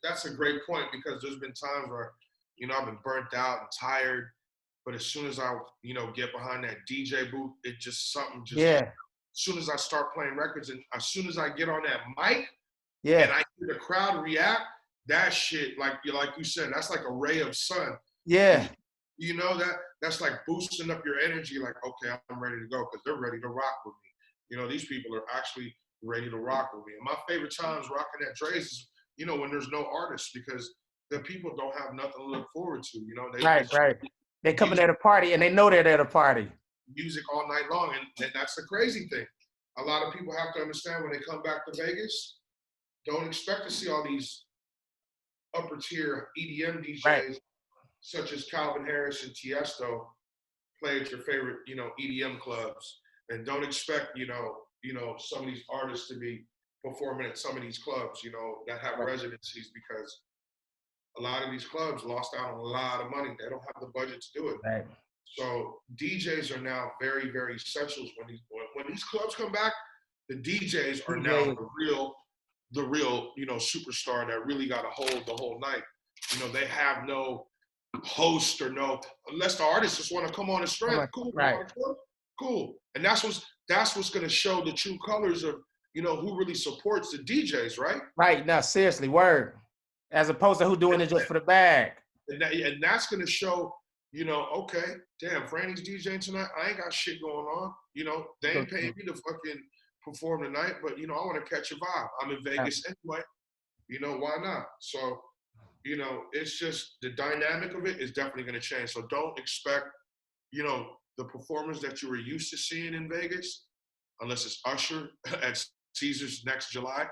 That's a great point, because there's been times where, you know, I've been burnt out and tired, but as soon as I, you know, get behind that DJ booth, it just as soon as I start playing records and as soon as I get on that mic and I hear the crowd react, that shit, like you said, that's like a ray of sun. Yeah. You know, that's like boosting up your energy, like, okay, I'm ready to go, because they're ready to rock with me. You know, these people are actually ready to rock with me. And my favorite times rocking at Dre's is, you know, when there's no artists, because the people don't have nothing to look forward to. You know, they coming at a party and they know they're at a party. Music all night long, and that's the crazy thing. A lot of people have to understand, when they come back to Vegas, don't expect to see all these upper tier EDM DJs such as Calvin Harris and Tiesto play at your favorite, you know, EDM clubs, and don't expect, you know, some of these artists to be performing at some of these clubs, you know, that have residencies, because a lot of these clubs lost out on a lot of money. They don't have the budget to do it. Right. So DJs are now very, very essentials. When these clubs come back, the DJs are now the real, you know, superstar that really got to hold the whole night. You know, they have no host or unless the artists just want to come on and strength. Cool. Right. Cool. And that's what's going to show the true colors of, you know, who really supports the DJs, right? Right. Now, seriously, word. As opposed to who doing it just for the bag. And that's going to show, you know, okay, damn, Franny's DJing tonight. I ain't got shit going on. You know, they ain't paying me to fucking perform tonight, but, you know, I want to catch a vibe. I'm in Vegas anyway. You know, why not? So, you know, it's just the dynamic of it is definitely going to change. So don't expect, you know, the performers that you were used to seeing in Vegas, unless it's Usher at Caesars next July.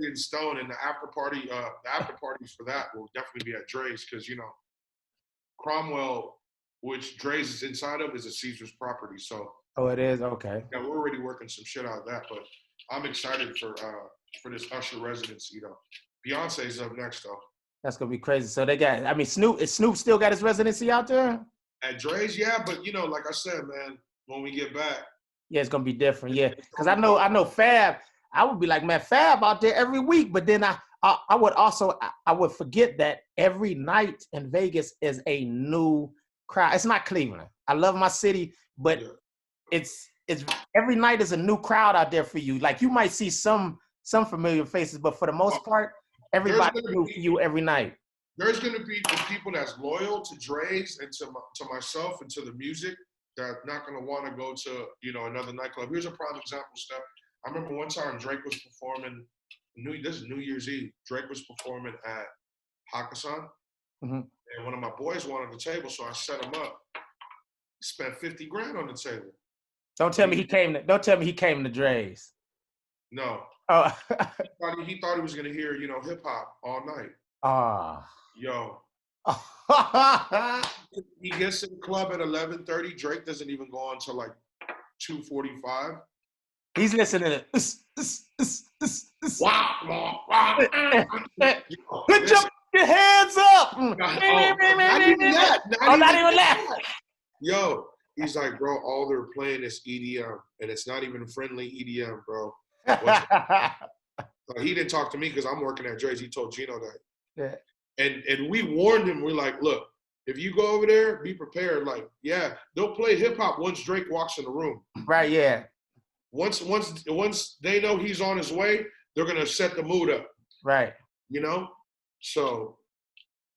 In stone, and the after parties for that will definitely be at Dre's, because, you know, Cromwell, which Dre's is inside of, is a Caesars property. So it is? Okay. Yeah, we're already working some shit out of that, but I'm excited for this Usher residency, though. Beyonce's up next, though. That's gonna be crazy. So they got, I mean, Snoop still got his residency out there? At Dre's, yeah, but, you know, like I said, man, when we get back. Yeah, it's gonna be different, yeah. Because I know Fab, I would be like, man, Fab out there every week, but then I would forget that every night in Vegas is a new crowd. It's not Cleveland. I love my city, but it's every night is a new crowd out there for you. Like, you might see some familiar faces, but for the most part, everybody's new for you every night. There's going to be the people that's loyal to Dre's and to myself and to the music that's not gonna want to go to, you know, another nightclub. Here's a prime example, Steph. I remember one time Drake was performing. This is New Year's Eve. Drake was performing at Hakkasan, Mm-hmm. and one of my boys wanted the table, so I set him up. Spent 50 grand on the table. Don't tell me he came to Dre's. No. Oh. He thought he was gonna hear, you know, hip hop all night. Ah. Yo. He gets to the club at 11:30. Drake doesn't even go on until like 2:45. He's listening to Put your hands up. Not even that. Not even that. Yo, he's like, bro, all they're playing is EDM, and it's not even friendly EDM, bro. He didn't talk to me because I'm working at Dre's. He told Gino that. Yeah. And we warned him. We're like, look, if you go over there, be prepared. Like, yeah, they'll play hip hop once Drake walks in the room. Right, yeah. Once they know he's on his way, they're gonna set the mood up. Right. You know? So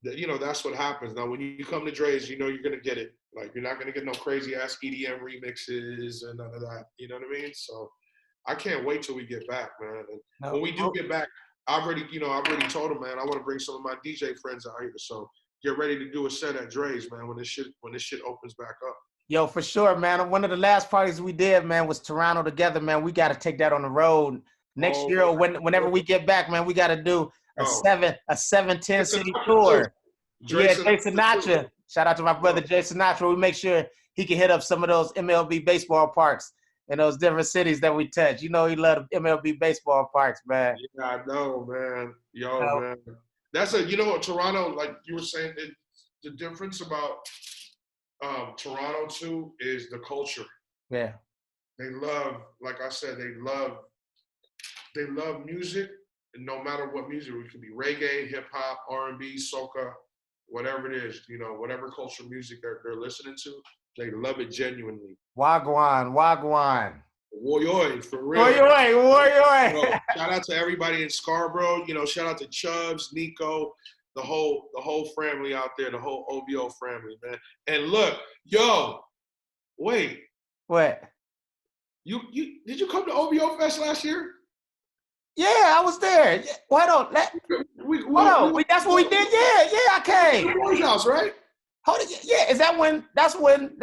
you know, that's what happens. Now when you come to Dre's, you know you're gonna get it. Like you're not gonna get no crazy ass EDM remixes and none of that. You know what I mean? So I can't wait till we get back, man. And when we do get back, I've already told him, man, I want to bring some of my DJ friends out here. So get ready to do a set at Dre's, man, when this shit opens back up. Yo, for sure, man. One of the last parties we did, man, was Toronto together, man. We got to take that on the road next year. Or whenever we get back, man, we got to do a 7-10 city tour. Yeah, Jay Sinatra. Shout out to my brother Jay Sinatra. We make sure he can hit up some of those MLB baseball parks in those different cities that we touch. You know he loved MLB baseball parks, man. Yeah, I know, man. Man. That's Toronto, like you were saying, the difference about Toronto too is the culture. Yeah. They love, like I said, they love music, and no matter what music, it could be reggae, hip hop, R&B, soca, whatever it is, you know, whatever cultural music they're listening to, they love it genuinely. Wagwan. Woyoy, for real. Woyoy. Shout out to everybody in Scarborough. You know, shout out to Chubbs, Nico, the whole family out there, the whole OVO family, man. And look, wait. What? You did you come to OVO Fest last year? Yeah, I was there. Yeah, why don't let? That's what we did. Yeah, I came. Your house, right? Hold it. Yeah, is that when? That's when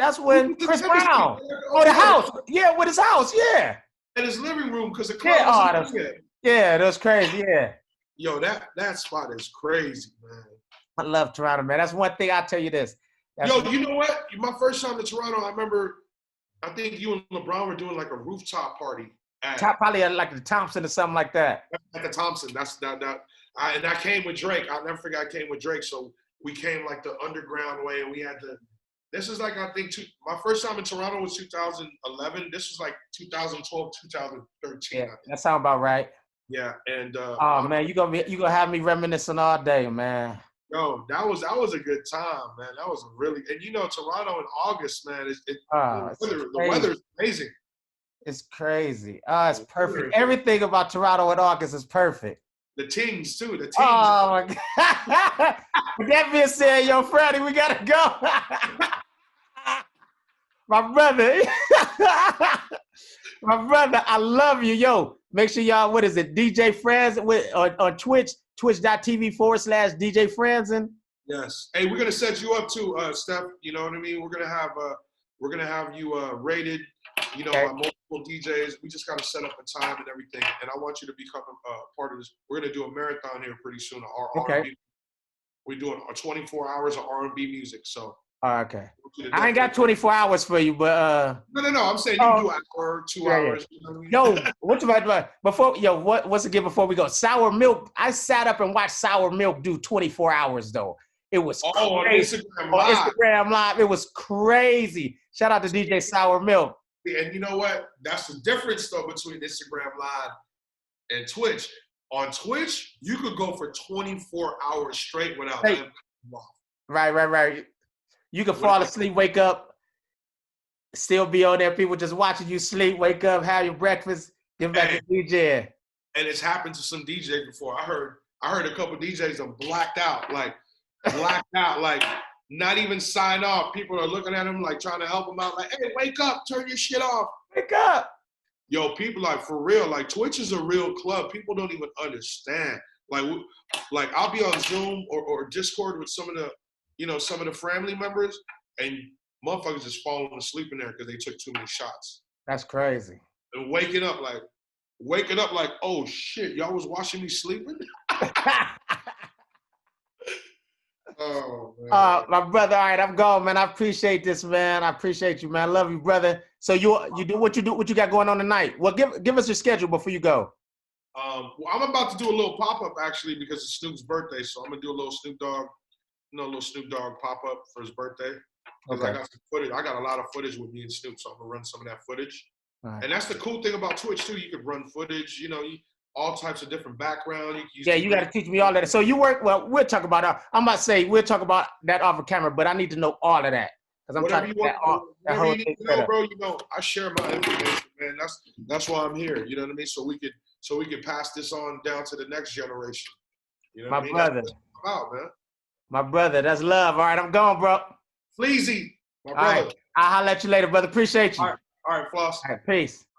Chris Brown. Oh, the house. Yeah, with his house. Yeah. And his living room because the club was that was crazy. Yeah. Yo, that spot is crazy, man. I love Toronto, man. That's one thing I'll tell you this. You know what? My first time to Toronto, I remember, I think you and LeBron were doing like a rooftop party. Probably at like the Thompson or something like that. At the Thompson. And I came with Drake. I'll never forget I came with Drake. So we came like the underground way, and we had this is like, I think, my first time in Toronto was 2011. This was like 2012, 2013. Yeah, that sounds about right. Yeah, and man, you gonna have me reminiscing all day, man. Yo, that was a good time, man. That was really, and you know, Toronto in August, man, the weather is amazing. It's crazy. It's perfect. Everything about Toronto in August is perfect. The teams too. The teams. Oh my God. With that being said, yo, Franny, we gotta go. My brother, I love you, yo. Make sure y'all, what is it, DJ Franzen on Twitch, twitch.tv/DJ Franzen. Yes. Hey, we're gonna set you up too, Steph. You know what I mean? We're gonna have you rated. You know, by multiple DJs. We just gotta set up a time and everything. And I want you to become part of this. We're gonna do a marathon here pretty soon. R&B. We're doing 24 hours of R&B music. So. Okay. I ain't got 24 hours for you, but No. I'm saying you do an hour, 2 hours. You know what I mean? Yo, what's about before? Yo, what's again before we go? Sour Milk. I sat up and watched Sour Milk do 24 hours though. It was crazy. On Instagram Live. It was crazy. Shout out to DJ Sour Milk. And you know what? That's the difference though between Instagram Live and Twitch. On Twitch, you could go for 24 hours straight without them. Right. You can fall asleep, wake up, still be on there. People just watching you sleep, wake up, have your breakfast, get back to DJ. And it's happened to some DJs before. I heard a couple DJs that blacked out, like not even sign off. People are looking at him like trying to help him out. Like, hey, wake up, turn your shit off. Wake up. Yo, people like for real. Like Twitch is a real club. People don't even understand. Like I'll be on Zoom or Discord with some of the family members, and motherfuckers just falling asleep in there because they took too many shots. That's crazy. And waking up like, oh shit, y'all was watching me sleeping? Oh, man. My brother, all right, I'm gone, man. I appreciate this, man. I appreciate you, man. I love you, brother. So you do what you got going on tonight. Well, give us your schedule before you go. Well, I'm about to do a little pop-up actually because it's Snoop's birthday. So I'm gonna do a little Snoop Dogg pop-up for his birthday. Because I got some footage. I got a lot of footage with me and Snoop, so I'm gonna run some of that footage. Right. And that's the cool thing about Twitch too. You could run footage, all types of different background. You got to teach me all that. So you work, well, we'll talk about I'm about to say, we'll talk about that off of camera, but I need to know all of that. Because I'm trying to get that whole thing set up. Bro, I share my information, man. That's why I'm here. You know what I mean? So we could pass this on down to the next generation. You know what I mean? Brother. That's what it's about, man. My brother, that's love. All right, I'm gone, bro. Fleazy, my brother. All right. I'll holler at you later, brother. Appreciate you. All right, Floss. All right, peace.